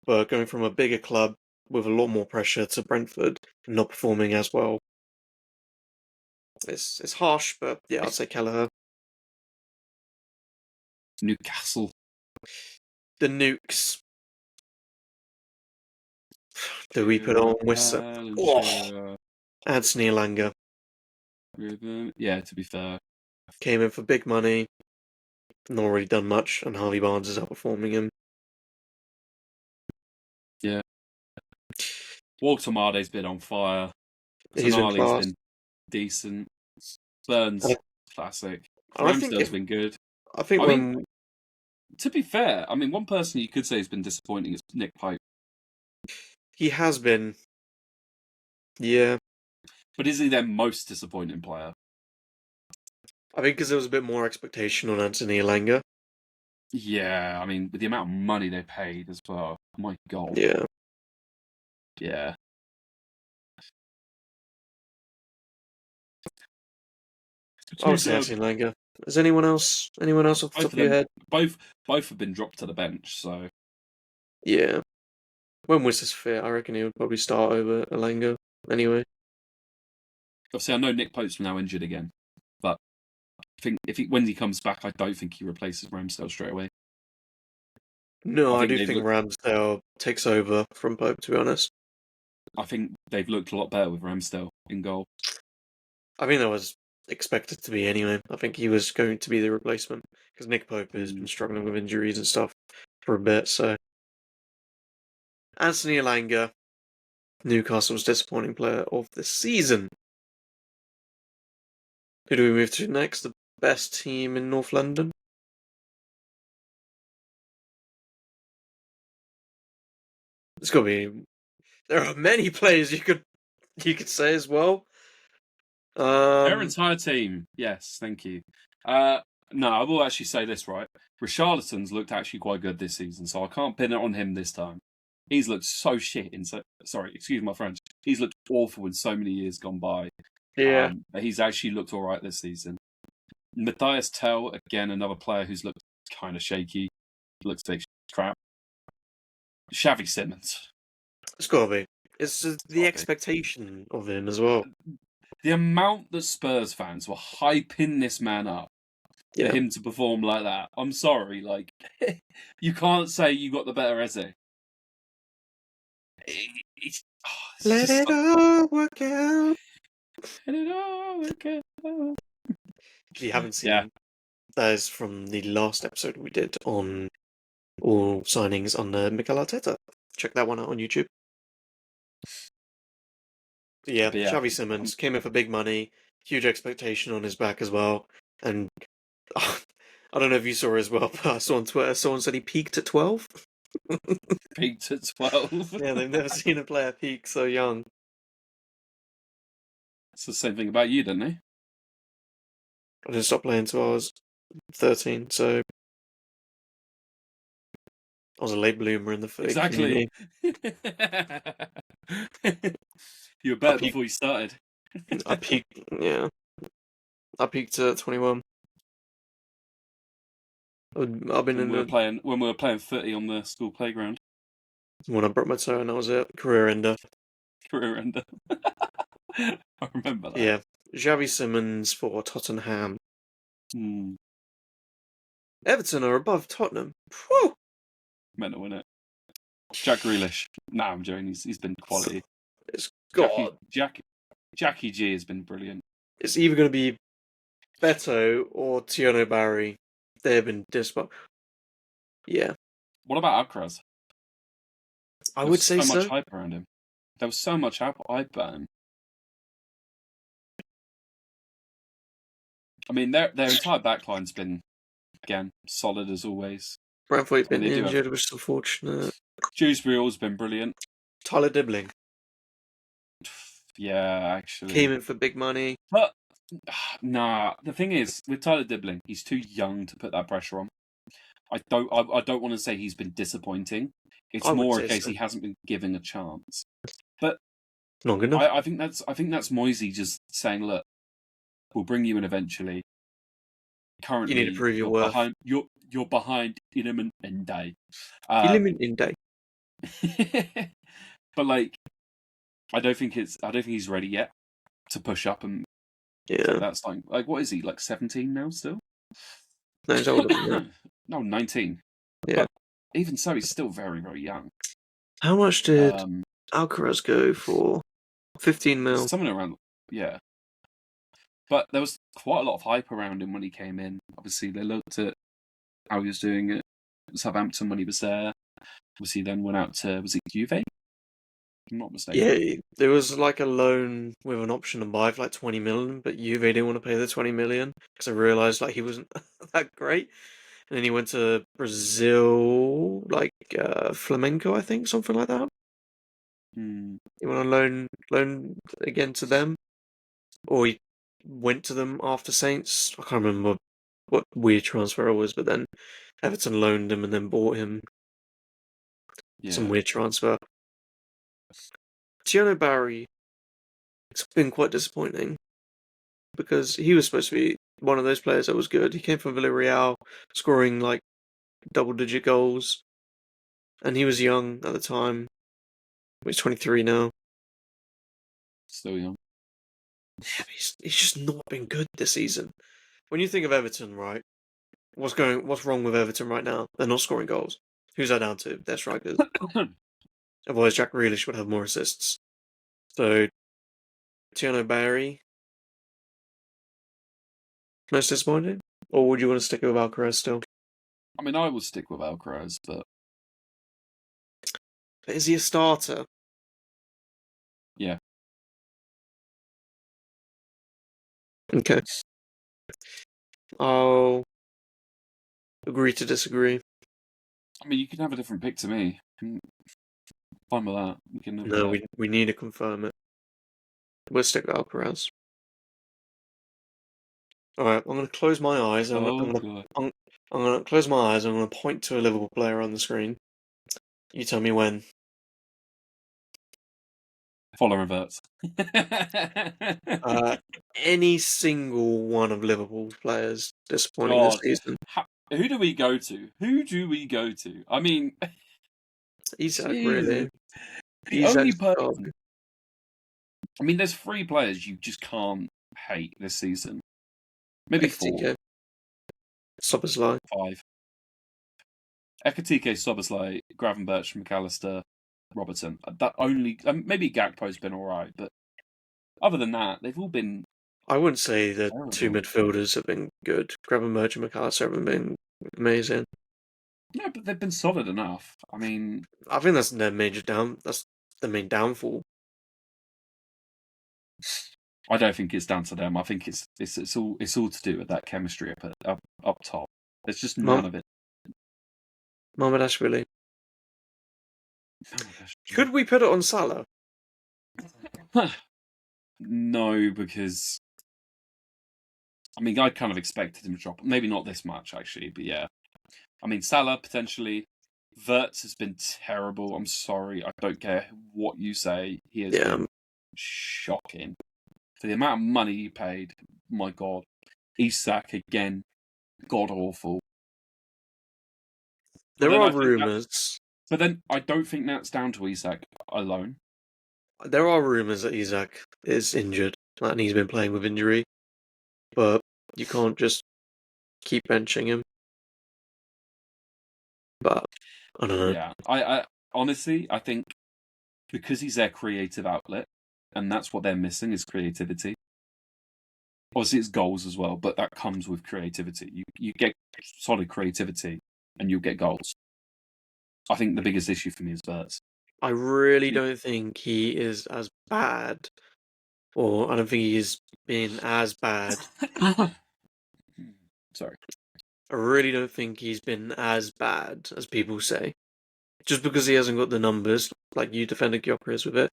But going from a bigger club with a lot more pressure to Brentford and not performing as well, it's harsh. But yeah, I'd say Kelleher. Newcastle. The Nukes. Do we put on Wissa? Oh, Anthony Elanga Yeah, to be fair. came in for big money, not really done much, and Harvey Barnes is outperforming him. Yeah. Walter Marde's been on fire. He's been Tonali's class. been decent. Burns, classic. And I think Ramsdale's been good. I think I mean, when to be fair, I mean, one person you could say has been disappointing is Nick Pope. he has been, yeah, But is he their most disappointing player? I think because there was a bit more expectation on Anthony Elanga. Yeah, I mean, with the amount of money they paid as well. My God. Yeah, Yeah. I would say Anthony Elanga. Is anyone else off the top of your head? Both have been dropped to the bench, so Yeah, when Wissa's fit, I reckon he would probably start over Elanga. Anyway, obviously I know Nick Pope's now injured again, but I think when he comes back, I don't think he replaces Ramsdale straight away. no, I do they've think looked, Ramsdale takes over from Pope. To be honest, I think they've looked a lot better with Ramsdale in goal. I mean that was expected to be anyway. I think he was going to be the replacement because Nick Pope has been struggling with injuries and stuff for a bit. So Anthony Elanga, Newcastle's disappointing player of the season. Who do we move to next? The best team in North London? It's got to be. There are many players you could say as well. Their entire team, yes, thank you. No, I will actually say this, right? Richarlison's looked actually quite good this season, so I can't pin it on him this time. He's looked so shit sorry, excuse my French. He's looked awful in so many years gone by. Yeah. But he's actually looked all right this season. Matthias Tell, again, another player who's looked kind of shaky. Looks like crap. Xavi Simons. It's gotta be. It's the Gotta be. expectation of him as well. The amount that Spurs fans were hyping this man up for Yeah. him to perform like that. I'm sorry, like you can't say you got the better essay. Let it all work out. Let it all work out. If you haven't seen Yeah. that is from the last episode we did on all signings under Mikel Arteta. Check that one out on YouTube. But yeah, But yeah, Xavi Simons came in for big money, huge expectation on his back as well, and I don't know if you saw as well, but I saw on Twitter someone said he peaked at 12. peaked at 12. Yeah, they've never seen a player peak so young. It's the same thing about you, didn't they? I didn't stop playing until I was 13, so I was a late bloomer in the footy community. You were better before you started. I peaked, yeah. I peaked at 21. I've been when we were playing footy on the school playground. When I broke my toe, and that was it. Career ender. Career ender. I remember that. Yeah. Xavi Simons for Tottenham. Everton are above Tottenham. Whew! Mental, innit? Jack Grealish. Nah, I'm joking. He's been quality. It's God. Jackie G has been brilliant. It's either going to be Beto or Tiano Barry. They have been dismal. Yeah. What about Alcaraz? I would say so. so. Much hype around him. There was so much hype about him. I mean, their entire backline's been, again, solid as always. Brentford's been injured, which is unfortunate. Dewsbury's been brilliant. Tyler Dibbling. Yeah, actually. Came in for big money. But, nah, the thing is, with Tyler Dibbling, he's too young to put that pressure on. I don't want to say he's been disappointing. It's more a case he hasn't been given a chance. But not good enough. I think that's Moisey just saying, look, we'll bring you in eventually. Currently, you need to prove your worth. You're behind Iliman Ende. Iliman Ende. But like, I don't think he's ready yet to push up and that's like what is he, like 17 now still? No, he's older than that. No, 19. Yeah. But even so, he's still very, very young. How much did Alcaraz go for? 15 mil. Something around, yeah. But there was quite a lot of hype around him when he came in. Obviously, they looked at how he was doing at Southampton when he was there. Obviously, then went out to, was it Juve? If I'm not mistaken. Yeah, there was like a loan with an option to buy for like 20 million, but Juve didn't want to pay the 20 million because they realised like he wasn't that great. And then he went to Brazil, like Flamenco, I think, something like that. He went on loan again to them, or he went to them after Saints. I can't remember what weird transfer it was, but then Everton loaned him and then bought him. Yeah. Some weird transfer. Tiano Barry, it's been quite disappointing because he was supposed to be one of those players that was good. He came from Villarreal, scoring like double-digit goals, and he was young at the time. He's 23 now. Still young. Yeah, he's just not been good this season. When you think of Everton, right? What's wrong with Everton right now? They're not scoring goals. Who's that down to? Their strikers. Otherwise, Jack Grealish would have more assists. So, Tiano Barry, most disappointing? Or would you want to stick with Alcaraz still? I mean, I would stick with Alcaraz, but is he a starter? Yeah. Okay. I'll agree to disagree. I mean, you can have a different pick to me. I'm fine with that. No, we need to confirm it. We'll stick with Alcaraz. Alright, I'm going to close my eyes. I'm going to close my eyes. I'm going to point to a Liverpool player on the screen. You tell me when. Follow reverts. Any single one of Liverpool's players disappointing this season. Who do we go to? I mean, Isak, Jesus. really. The only Isak's person. gone. I mean, there's 3 players you just can't hate this season. Maybe 4, Ekatike. Szoboszlai. 5. Ekatike, Szoboszlai, Gravenberch, McAllister, Robertson. That only maybe Gakpo's been all right, but other than that, they've all been I wouldn't say the two terrible. midfielders have been good. Gravenberch and McAllister haven't been amazing. No, but they've been solid enough. I mean, I think that's their that's the main downfall. I don't think it's down to them. I think it's all to do with that chemistry up top. There's just none of it. Mamardashvili. Oh my gosh. Could we put it on Salah? No, because I mean, I kind of expected him to drop. Maybe not this much, actually, but yeah. I mean, Salah potentially. Wirtz has been terrible. I'm sorry. I don't care what you say. He has been shocking. For the amount of money he paid, my God. Isak, again, god-awful. There are rumours. But then I don't think that's down to Isak alone. There are rumours that Isak is injured and he's been playing with injury. But you can't just keep benching him. But I don't know. Yeah, I honestly, I think because he's their creative outlet, and that's what they're missing is creativity. Obviously, it's goals as well, but that comes with creativity. You get solid creativity, and you'll get goals. I think the biggest issue for me is Wirtz. I really don't think he is as bad, or I don't think he's been as bad. Sorry. I really don't think he's been as bad as people say. Just because he hasn't got the numbers, like you defended Gyökeres with it,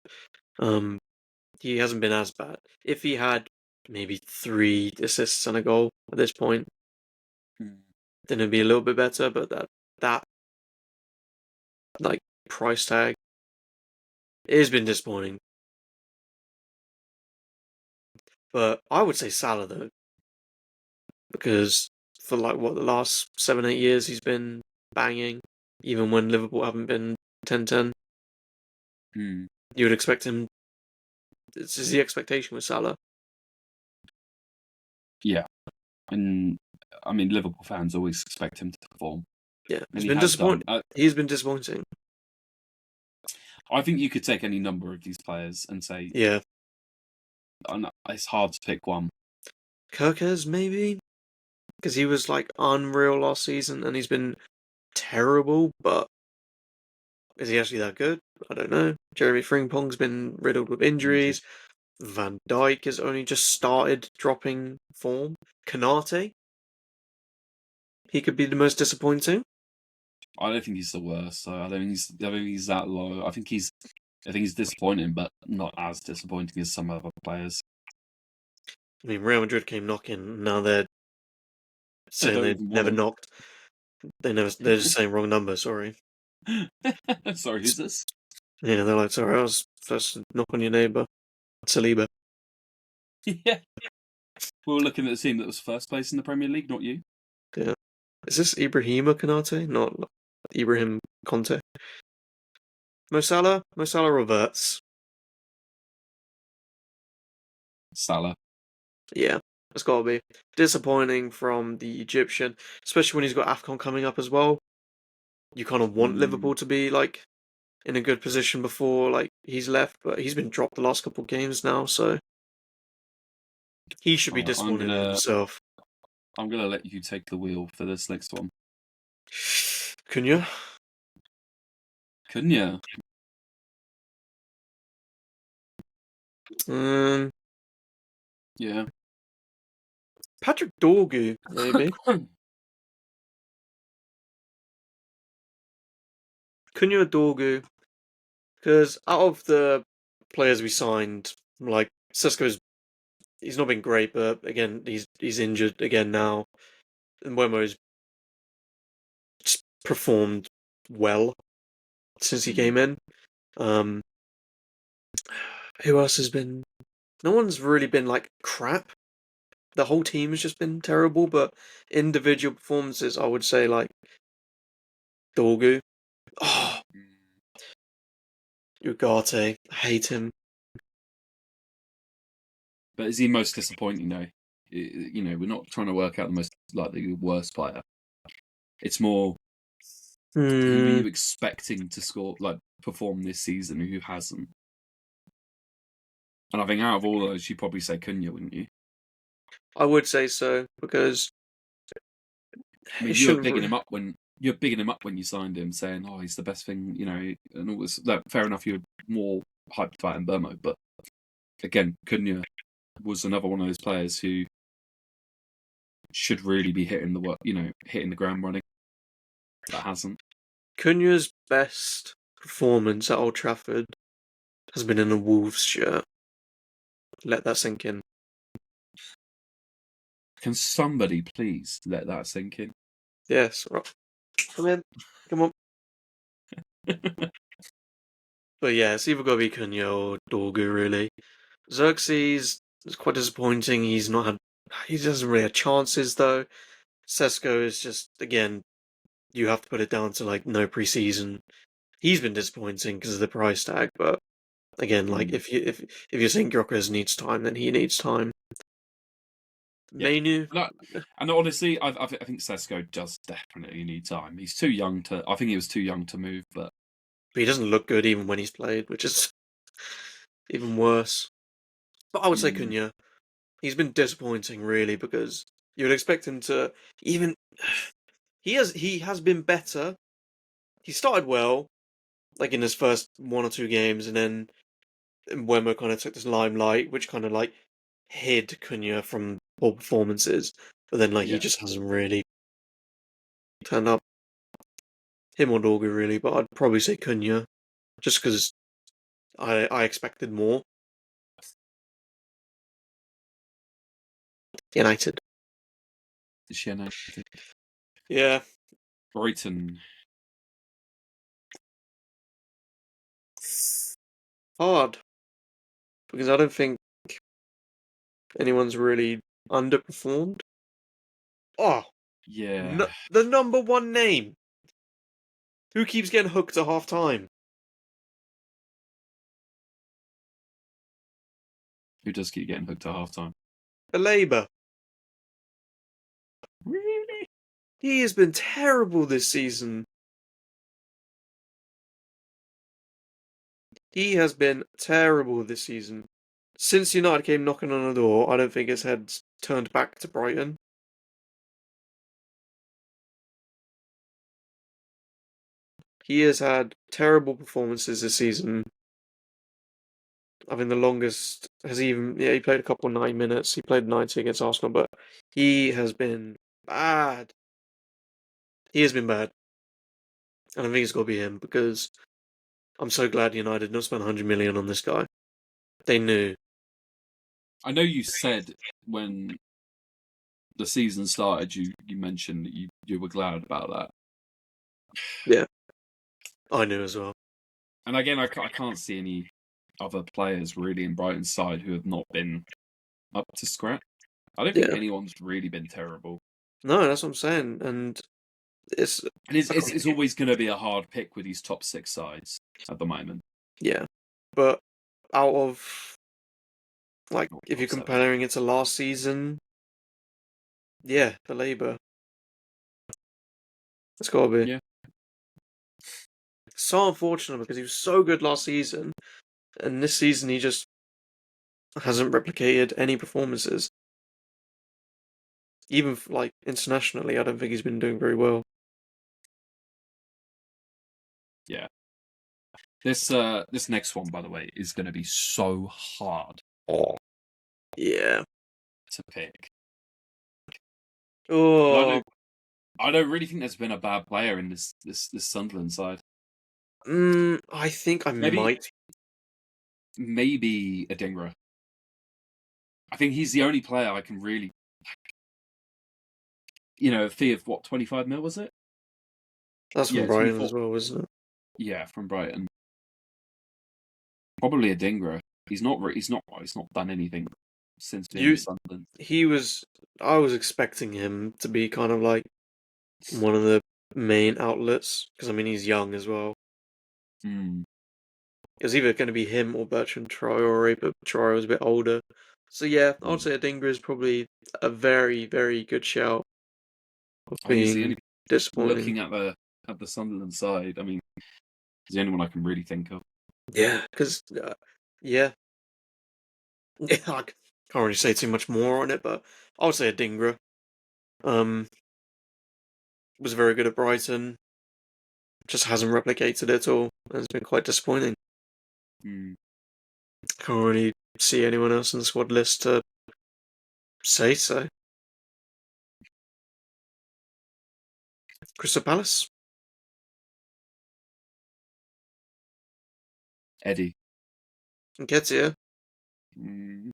he hasn't been as bad. If he had maybe 3 assists and a goal at this point, then it'd be a little bit better. But that like price tag, it has been disappointing. But I would say Salah though, because for like what the last 7-8 years he's been banging, even when Liverpool haven't been 10-10. You would expect him. This is the expectation with Salah. Yeah, and I mean Liverpool fans always expect him to perform. Yeah, he's been disappointing. He's been disappointing. I think you could take any number of these players and say, yeah, it's hard to pick one. Gyökeres maybe, because he was like unreal last season and he's been terrible. But is he actually that good? I don't know. Jeremy Frimpong's been riddled with injuries. Van Dijk has only just started dropping form. Konate, he could be the most disappointing. I don't think he's the worst. So I don't think he's that low. I think he's disappointing, but not as disappointing as some other players. I mean, Real Madrid came knocking. Now they're saying they never knocked. They're just saying wrong number. Sorry. Sorry, who's this? Yeah, they're like, sorry, I was supposed to knock on your neighbour, Saliba. Yeah. We were looking at the team that was first place in the Premier League, not you. Yeah. Is this Ibrahima Konate? Not Ibrahim Conte. Mo Salah reverts. Salah. Yeah, it's got to be. Disappointing from the Egyptian, especially when he's got AFCON coming up as well. You kind of want Liverpool to be like in a good position before like he's left, but he's been dropped the last couple of games now, so he should be disappointed in himself. I'm gonna let you take the wheel for this next one. Cunha? Yeah. Patrick Dorgu, maybe. Cunha, Dorgu. Because out of the players we signed, like Sesko's, he's not been great, but again, he's injured again now. And Wemo's just performed well since he came in. Who else has been? No one's really been like crap. The whole team has just been terrible, but individual performances, I would say like Dorgu. Oh, Ugarte, I hate him. But is he most disappointing though? We're not trying to work out the worst player. It's more who are Hmm, you expecting to score, like perform this season, and who hasn't? And I think out of all of those, you'd probably say Cunha, wouldn't you? I would say so because I it mean, shouldn't. Re- you're bigging him up when you signed him, saying, "Oh, he's the best thing," and all this. That fair enough. You're more hyped about Mbermo, but again, Cunha was another one of those players who should really be hitting the ground running. That hasn't. Cunha's best performance at Old Trafford has been in a Wolves shirt. Let that sink in. Can somebody please let that sink in? Yes, right. Come in. Come on. But yeah, it's either got to be Cunha or Dorgu, really. Xerxes is quite disappointing. He doesn't really have chances, though. Sesko is just, again, you have to put it down to, like, no preseason. He's been disappointing because of the price tag, but again, like, Mm, if you're saying Gyökeres needs time, then he needs time. yeah. Mainu, No, and honestly, I think Sesko does definitely need time. He's too young to. I think he was too young to move, but he doesn't look good even when he's played, which is even worse. But I would say mm, Cunha. He's been disappointing, really, because you would expect him to even. He has been better. He started well, like in his first one or two games, and then Wemo kind of took this limelight, which kind of like hid Cunha from poor performances. But then, like, he yeah. just hasn't really turned up. Him or Dorgu, really, but I'd probably say Cunha, just because I expected more. United. Is United, Yeah, Brighton. hard because I don't think anyone's really underperformed. Oh, Yeah, no, the number one name who keeps getting hooked at half time. who does keep getting hooked at half time? Baleba. Really? He has been terrible this season. He has been terrible this season. Since United came knocking on the door, I don't think his head's turned back to Brighton. He has had terrible performances this season. I mean, the longest has even, yeah, he played a couple 9 minutes. He played 90 against Arsenal, but he has been bad. He has been bad. And I think it's got to be him because I'm so glad United did not spend 100 million on this guy. They knew. I know you said when the season started, you mentioned that you were glad about that. Yeah, I knew as well. And again, I can't see any other players really in Brighton's side who have not been up to scratch. I don't think Yeah. anyone's really been terrible. No, that's what I'm saying. And it's, And it's always going to be a hard pick with these top six sides at the moment. yeah. But out of, like, Or if you're top seven. comparing it to last season, yeah, the Labour. It's got to be. Yeah. So unfortunate because he was so good last season, and this season he just hasn't replicated any performances. Even like internationally, I don't think he's been doing very well. Yeah. This next one, by the way, is going to be so hard Oh, yeah. to pick. And Oh, I don't really think there's been a bad player in this Sunderland side. I think I Maybe might. maybe Adingra. I think he's the only player I can really, a fee of what, 25 mil was it? That's from Yeah, Brighton 24. as well, isn't it? Yeah, from Brighton. Probably Adingra. He's not done anything since being with You, Sunderland. he was. I was expecting him to be kind of like one of the main outlets because I mean he's young as well. Hmm. It was either going to be him or Bertrand Traore, but Traore was a bit older. So yeah, I would Mm. say Adingra is probably a very, very good shout of I think he's the being only disappointing. looking at the Sunderland side. I mean, he's the only one I can really think of. Yeah, because yeah, yeah, I can't really say too much more on it, but I would say Adingra. Was very good at Brighton. Just hasn't replicated it at all. It's been quite disappointing. Mm. Can't really see anyone else in the squad list to say so. Crystal Palace, Eddie. Nketiah. Mm.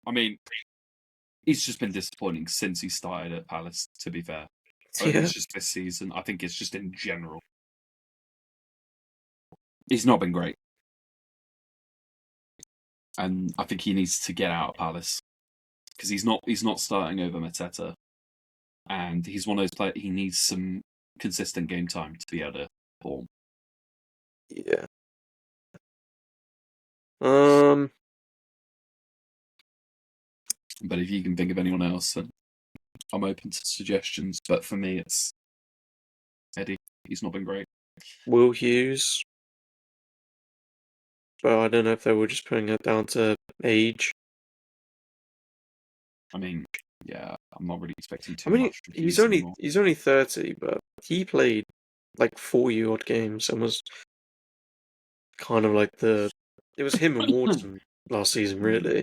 I mean, he's just been disappointing since he started at Palace, to be fair. I don't think Yeah, it's just this season. I think it's just in general. He's not been great. And I think he needs to get out of Palace. Because he's not starting over Mateta. And he's one of those players, he needs some consistent game time to be able to perform. yeah. Um, But if you can think of anyone else, then I'm open to suggestions. But for me, it's Eddie. He's not been great. Will Hughes, but I don't know if they were just putting it down to age. I mean, yeah, I'm not really expecting I too mean, much from he's Hughes only anymore. he's only 30, but he played like 40 odd games and was kind of like the. It was him and Wharton last season, Mm. really.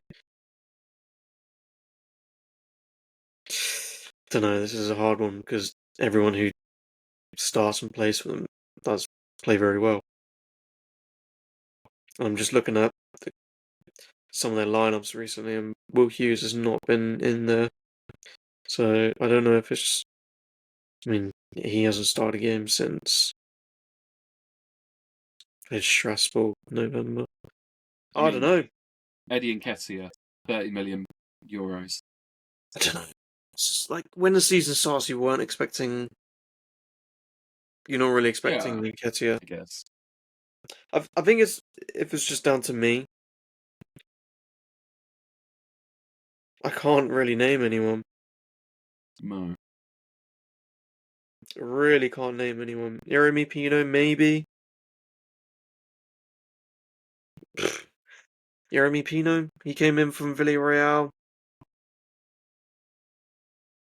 Don't know. This is a hard one because everyone who starts and plays for them does play very well. I'm just looking at some of their lineups recently, and Will Hughes has not been in there. So I don't know if it's just. I mean, he hasn't started a game since it's Strasbourg, November. I I don't mean, know. Eddie Nketiah, 30 million euros. I don't know. It's just like when the season starts, you weren't expecting. You're not really expecting Yeah, Nketiah. I guess. I think it's if it's just down to me, I can't really name anyone. No. Really can't name anyone. Jeremy Pino, maybe. Jeremy Pino, he came in from Villarreal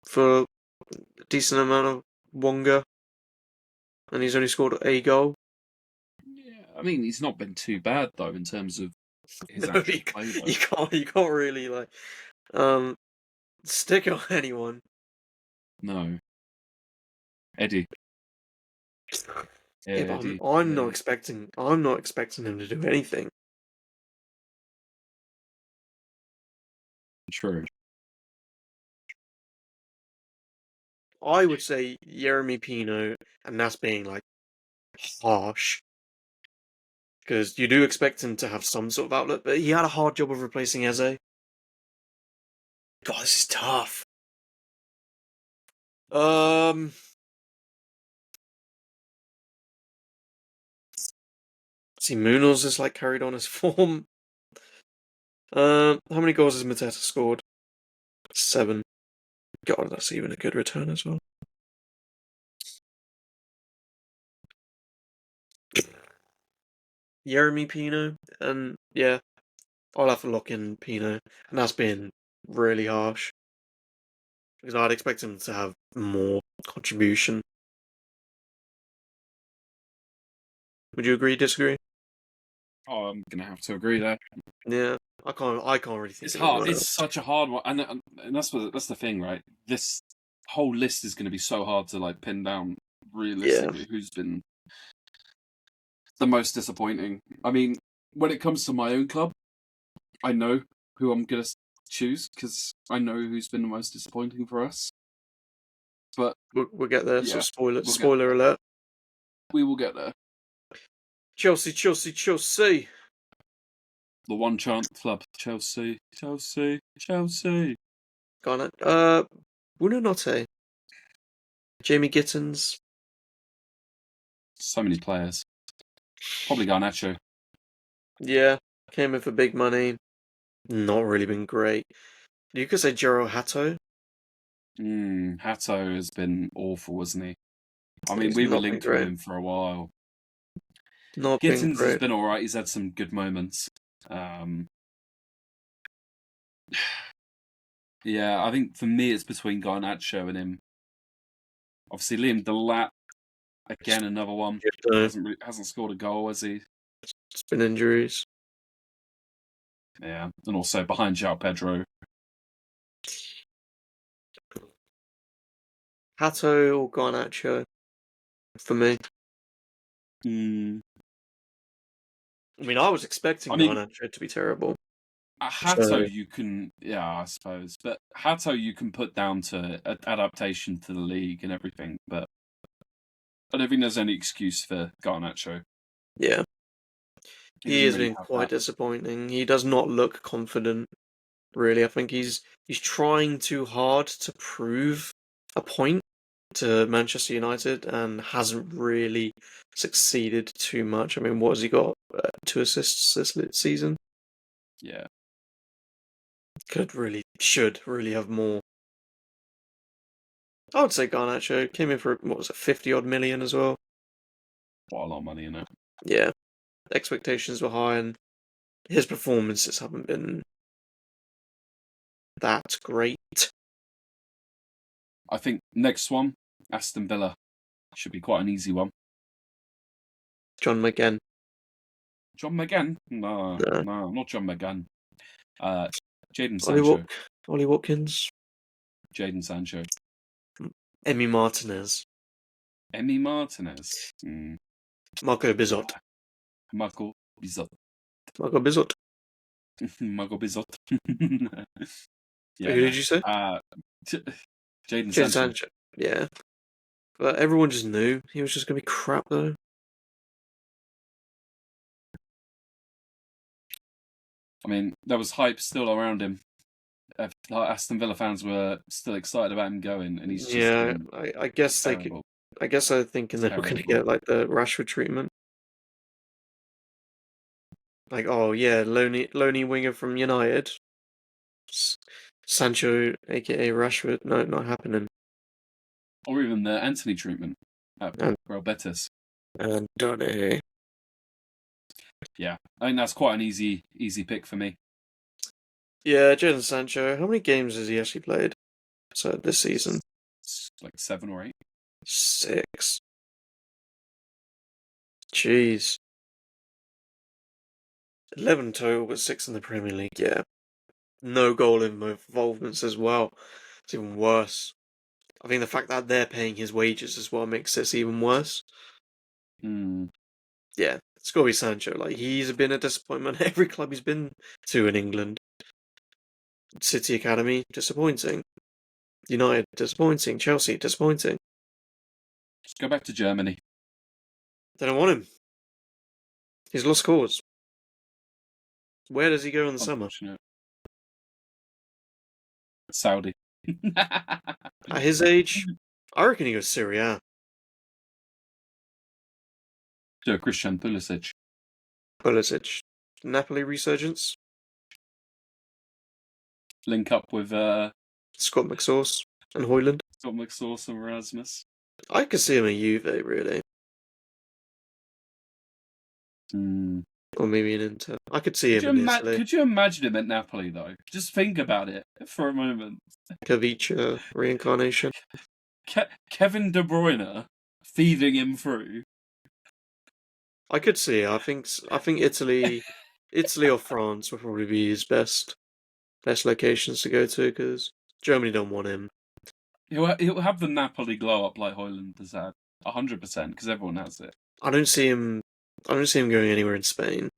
for a decent amount of Wonga, and he's only scored a goal. Yeah, I mean, he's not been too bad, though, in terms of his No, actual play, though. you can't really like um stick on anyone. No. Eddie. Yeah, but Eddie. I'm not expecting him to do anything. True. I would say Jeremy Pino, and that's being like harsh because you do expect him to have some sort of outlet, but he had a hard job of replacing Eze. God, this is tough. Um, see, Munoz has like carried on his form. How many goals has Mateta scored? 7. God, that's even a good return as well. Jeremy Pino, and yeah, I'll have to lock in Pino, and that's been really harsh because I'd expect him to have more contribution. Would you agree? Disagree? Oh, I'm gonna have to agree there. Yeah, I can't really think It's of hard. anyone It's else. such a hard one, and that's the thing, right? This whole list is going to be so hard to like pin down Yeah, realistically who's been the most disappointing. I mean, when it comes to my own club, I know who I'm gonna choose because I know who's been the most disappointing for us. But we'll get there. So yeah, we'll get spoiler there. alert. We will get there. Chelsea, Chelsea, Chelsea. The one chance club, Chelsea, Chelsea, Chelsea. Got it. Buonanotte. Jamie Gittins. So many players. Probably Garnacho. Yeah, came in for big money. Not really been great. You could say Jiro Hato. Hato has been awful, hasn't he? I mean, He's we were not been linked with great. him for a while. Not been Gittins has great. been all right. He's had some good moments. Um, yeah, I think for me it's between Garnacho and him. Obviously, Liam Delap, again, another one. So Hasn't scored a goal, has he? it's been injuries. Yeah, and also behind João Pedro. Hato or Garnacho for me. Mm. I mean, I was expecting I mean, Garnacho to be terrible. Hato So you can, yeah, I suppose, but Hato you can put down to adaptation to the league and everything, but I don't think there's any excuse for Garnacho. yeah, He he doesn't has really been have quite that. disappointing. He does not look confident, really. I think he's trying too hard to prove a point to Manchester United and hasn't really succeeded too much. I mean, what has he got? 2 assists this season? Yeah, Should really have more. I would say Garnacho came in for, what was it, 50 odd million as well. quite a lot of money in it. Yeah, expectations were high and his performances haven't been that great. I think next one, Aston Villa, should be quite an easy one. John McGinn. John McGann? No, No. no, not John McGann. Uh, Jadon Ollie, Sancho. Ollie Watkins. Jadon Sancho. Emi Martinez. Emi Martinez. Marco Bizot. Michael Bizot. Marco Bizot. Michael Bizot. Who Yeah, no. did you say? Jadon Jadon Sancho. Sancho. Yeah. But everyone just knew he was just going to be crap, though. I mean, there was hype still around him. Aston Villa fans were still excited about him going, and he's just Yeah, been I guess they could. terrible. I guess they're thinking they were going to Terrible. get like the Rashford treatment. Like, oh yeah, lonely winger from United. Sancho, aka Rashford. No, not happening. Or even the Anthony treatment at And Real Betis. Donny. Yeah, I think that's quite an easy pick for me. Yeah, Jadon Sancho. How many games has he actually played? So this season, It's like 7 or 8. 6. Jeez, 11 total, but 6 in the Premier League. Yeah, no goal involvements as well. It's even worse. I think the fact that they're paying his wages as well makes this even worse. Mm, Yeah, it's got to be Sancho. Like, he's been a disappointment at every club he's been to in England. City Academy, disappointing. United, disappointing. Chelsea, disappointing. just go back to Germany. They don't want him. He's lost cause. Where does he go in the summer? Unfortunate. Saudi. At his age, I reckon he goes Serie A. To Christian Pulisic. Pulisic. Napoli resurgence. Link up with Scott McSauce and Hoyland. Scott McSauce and Erasmus. I could see him at Juve, really. Mm. Or maybe in Inter. I could see him in Italy. Could you imagine him at Napoli, though? Just think about it for a moment. Kavicha reincarnation. Kevin De Bruyne feeding him through. I could see it. I think Italy or France would probably be his best locations to go to because Germany don't want him. He'll have the Napoli glow up like Hoyland has had, 100%, because everyone has it. I don't see him going anywhere in Spain.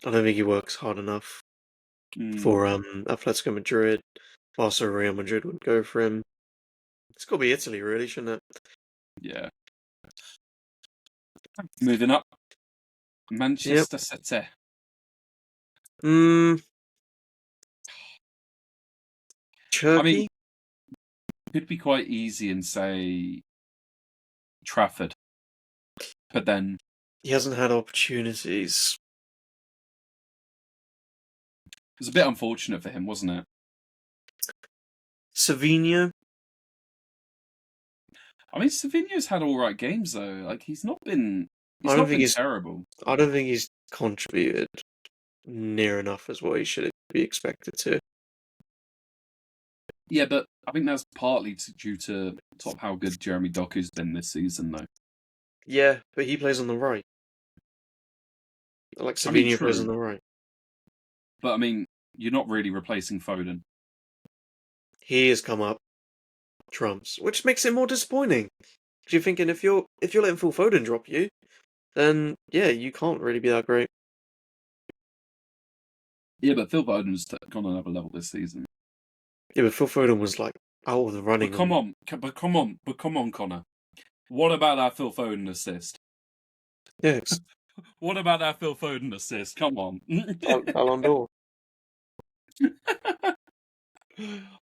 I don't think he works hard enough for Atletico Madrid. Also, Real Madrid would go for him. It's got to be Italy, really, shouldn't it? Yeah. Moving up, Manchester City. Turkey? I mean, could be quite easy and say Trafford. But then he hasn't had opportunities. it was a bit unfortunate for him, wasn't it? Savinho, I mean, Savinho's had all right games though. Like he's not been I don't think he's. terrible. I don't think he's contributed near enough as what he should be expected to. Yeah, but I think that's partly due to how good Jeremy Doku's been this season, though. Yeah, but he plays on the right. Like I mean, Savinho plays on true, the right. but I mean, you're not really replacing Foden. He has come up trumps, which makes it more disappointing. Because you're thinking if you're letting Phil Foden drop you, then yeah, you can't really be that great. Yeah, but Phil Foden's gone another level this season. Yeah, but Phil Foden was like out of the running. But come on, Connor. What about that Phil Foden assist? Yeah, What about that Phil Foden assist? Come on. Ballon d'Or.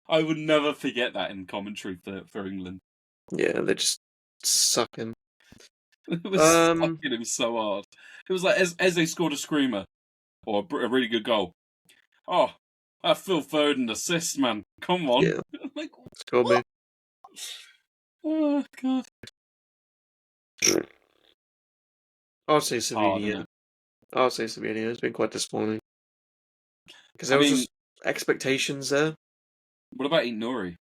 I would never forget that in commentary for England. Yeah, they're just sucking. It was sucking him so hard. It was like Eze scored a screamer or a really good goal. Oh, that Phil Foden assist, man. Come on. Yeah, Like, it's got to be. oh, God. I would say Hard, isn't Savinho. it? I would say Savinho. It's been quite disappointing because I there was mean, just expectations there. what about Nuri?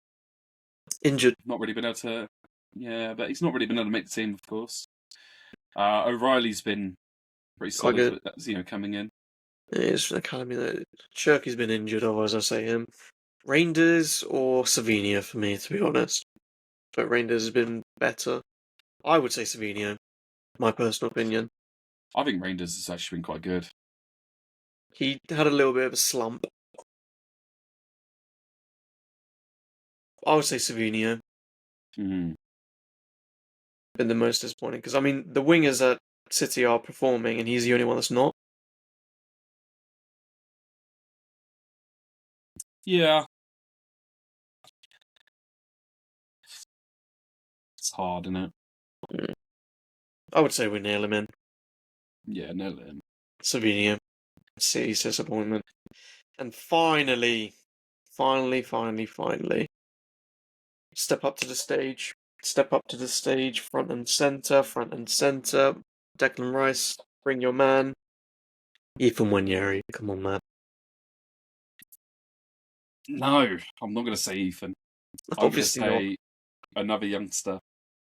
Injured. Not really been able to. Yeah, but he's not really been able to make the team, of course. O'Reilly's been pretty Quite solid, good. coming in. It's an academy that Shirky's been injured, otherwise I say him. Reinders or Savinho for me, to be honest. But Reinders has been better. I would say Savinho, my personal opinion. I think Rangers has actually been quite good. He had a little bit of a slump. I would say Savinho Mm. been the most disappointing because I mean the wingers at City are performing and he's the only one that's not. Yeah. It's hard, isn't it? Mm. I would say we nail him in. Yeah, no, then. Savinho, City's disappointment, and finally, step up to the stage. Step up to the stage, front and centre. Declan Rice, bring your man. Ethan Wanyeri, come on, man. No, I'm not going to say Ethan. I'm going to Obviously not. say another youngster,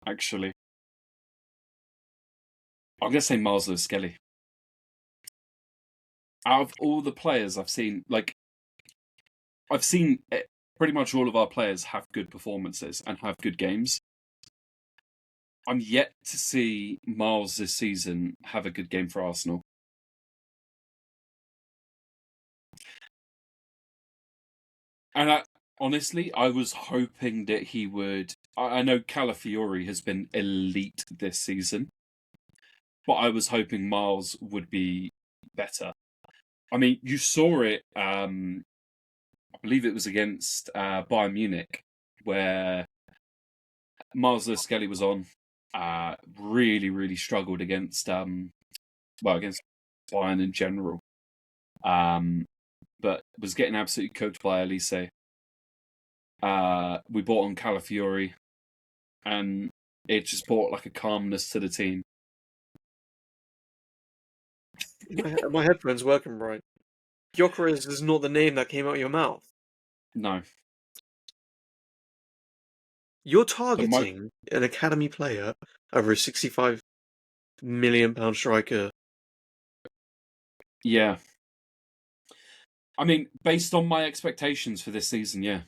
actually. I'm going to say Miles Lewis-Skelly. Out of all the players I've seen, I've seen pretty much all of our players have good performances and have good games. I'm yet to see Miles this season have a good game for Arsenal. And honestly, I was hoping that he would. I know Calafiori has been elite this season, but I was hoping Miles would be better. I mean, you saw it. I believe it was against Bayern Munich, where Miles Lewis-Skelly was on. Really, really struggled against against Bayern in general. But was getting absolutely cooked by Elise. We bought on Calafiori, and it just brought like a calmness to the team. My headphones working right. Gyökeres is not the name that came out of your mouth. No. You're targeting an academy player over a £65 million striker. Yeah. I mean, based on my expectations for this season, yeah.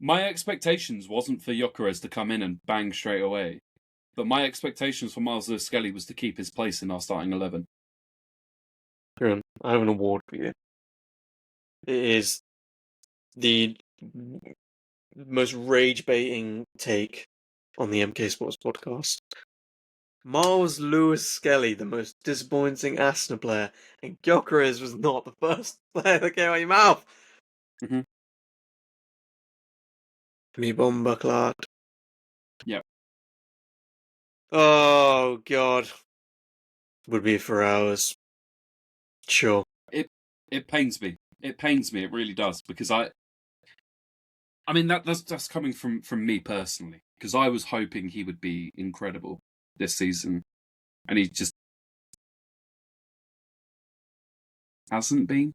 My expectations wasn't for Gyökeres to come in and bang straight away, but my expectations for Miles Lewis-Skelly was to keep his place in our starting 11. I have an award for you. It is the most rage-baiting take on the MK Sports podcast. Miles Lewis-Skelly, the most disappointing Arsenal player, and Gyökeres was not the first player that came out of your mouth. Mm-hmm. Me bomba klart. Yep. Oh God, would be for hours. Sure. It pains me. It pains me. It really does, because I mean that's coming from me personally, because I was hoping he would be incredible this season, and he just hasn't been.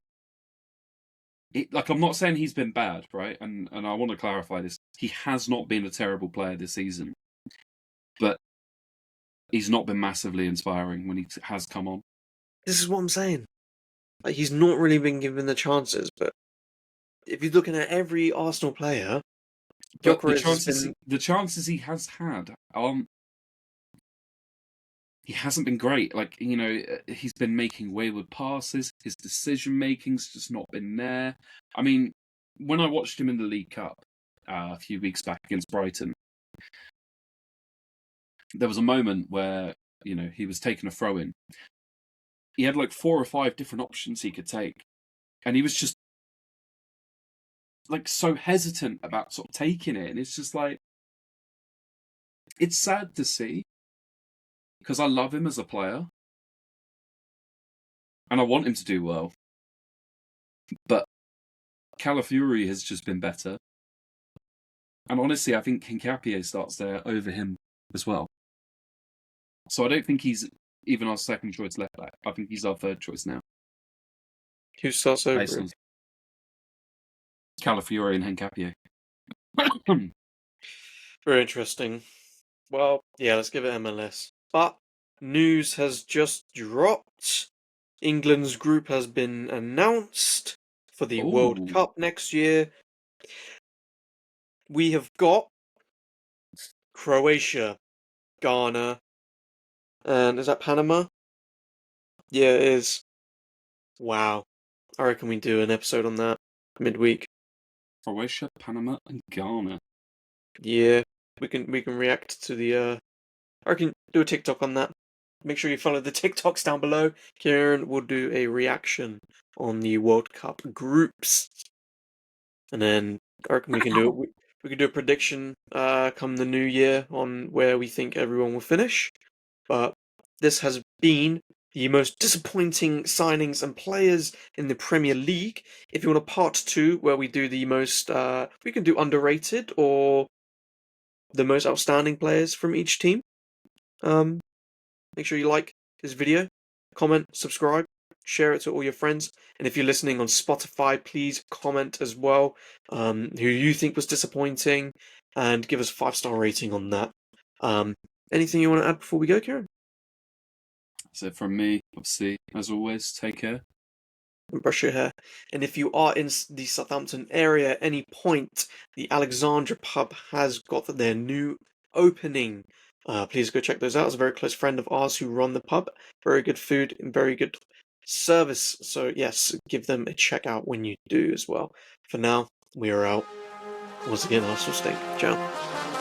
Like, I'm not saying he's been bad, right? And I want to clarify this. He has not been a terrible player this season, but he's not been massively inspiring when he has come on. This is what I'm saying. Like, he's not really been given the chances, but if you're looking at every Arsenal player, But Gyökeres has been. the chances he has had, he hasn't been great. Like, he's been making wayward passes. His decision making's just not been there. I mean, when I watched him in the League Cup a few weeks back against Brighton, there was a moment where he was taking a throw in. He had like 4 or 5 different options he could take, and he was just like so hesitant about sort of taking it. And it's just like, it's sad to see, because I love him as a player and I want him to do well. But Calafiori has just been better. And honestly, I think Hincapié starts there over him as well. So I don't think he's even our second choice left back. I think he's our third choice now. Who starts over Based him? on Calafiori and Hincapié. Very interesting. Well, yeah, let's give it MLS. But news has just dropped. England's group has been announced for the World Oh, Cup next year. We have got Croatia, Ghana, and is that Panama? Yeah, it is. Wow. I reckon we do an episode on that midweek. Croatia, Panama, and Ghana. Yeah, we can react to the. I reckon do a TikTok on that. Make sure you follow the TikToks down below. Kieran will do a reaction on the World Cup groups, and then I reckon we can do it. We can do a prediction come the new year on where we think everyone will finish. But this has been the most disappointing signings and players in the Premier League. If you want a part 2 where we do the most, we can do underrated or the most outstanding players from each team. Make sure you like this video, comment, subscribe, share it to all your friends. And if you're listening on Spotify, please comment as well who you think was disappointing and give us a 5-star rating on that. Anything you want to add before we go, Kieran? So from me, obviously, as always, take care. And brush your hair. And if you are in the Southampton area at any point, the Alexandra pub has got their new opening. Please go check those out. It's a very close friend of ours who run the pub. Very good food and very good service. So yes, give them a check out when you do as well. For now, we are out. Once again, Arsenal stink. Ciao.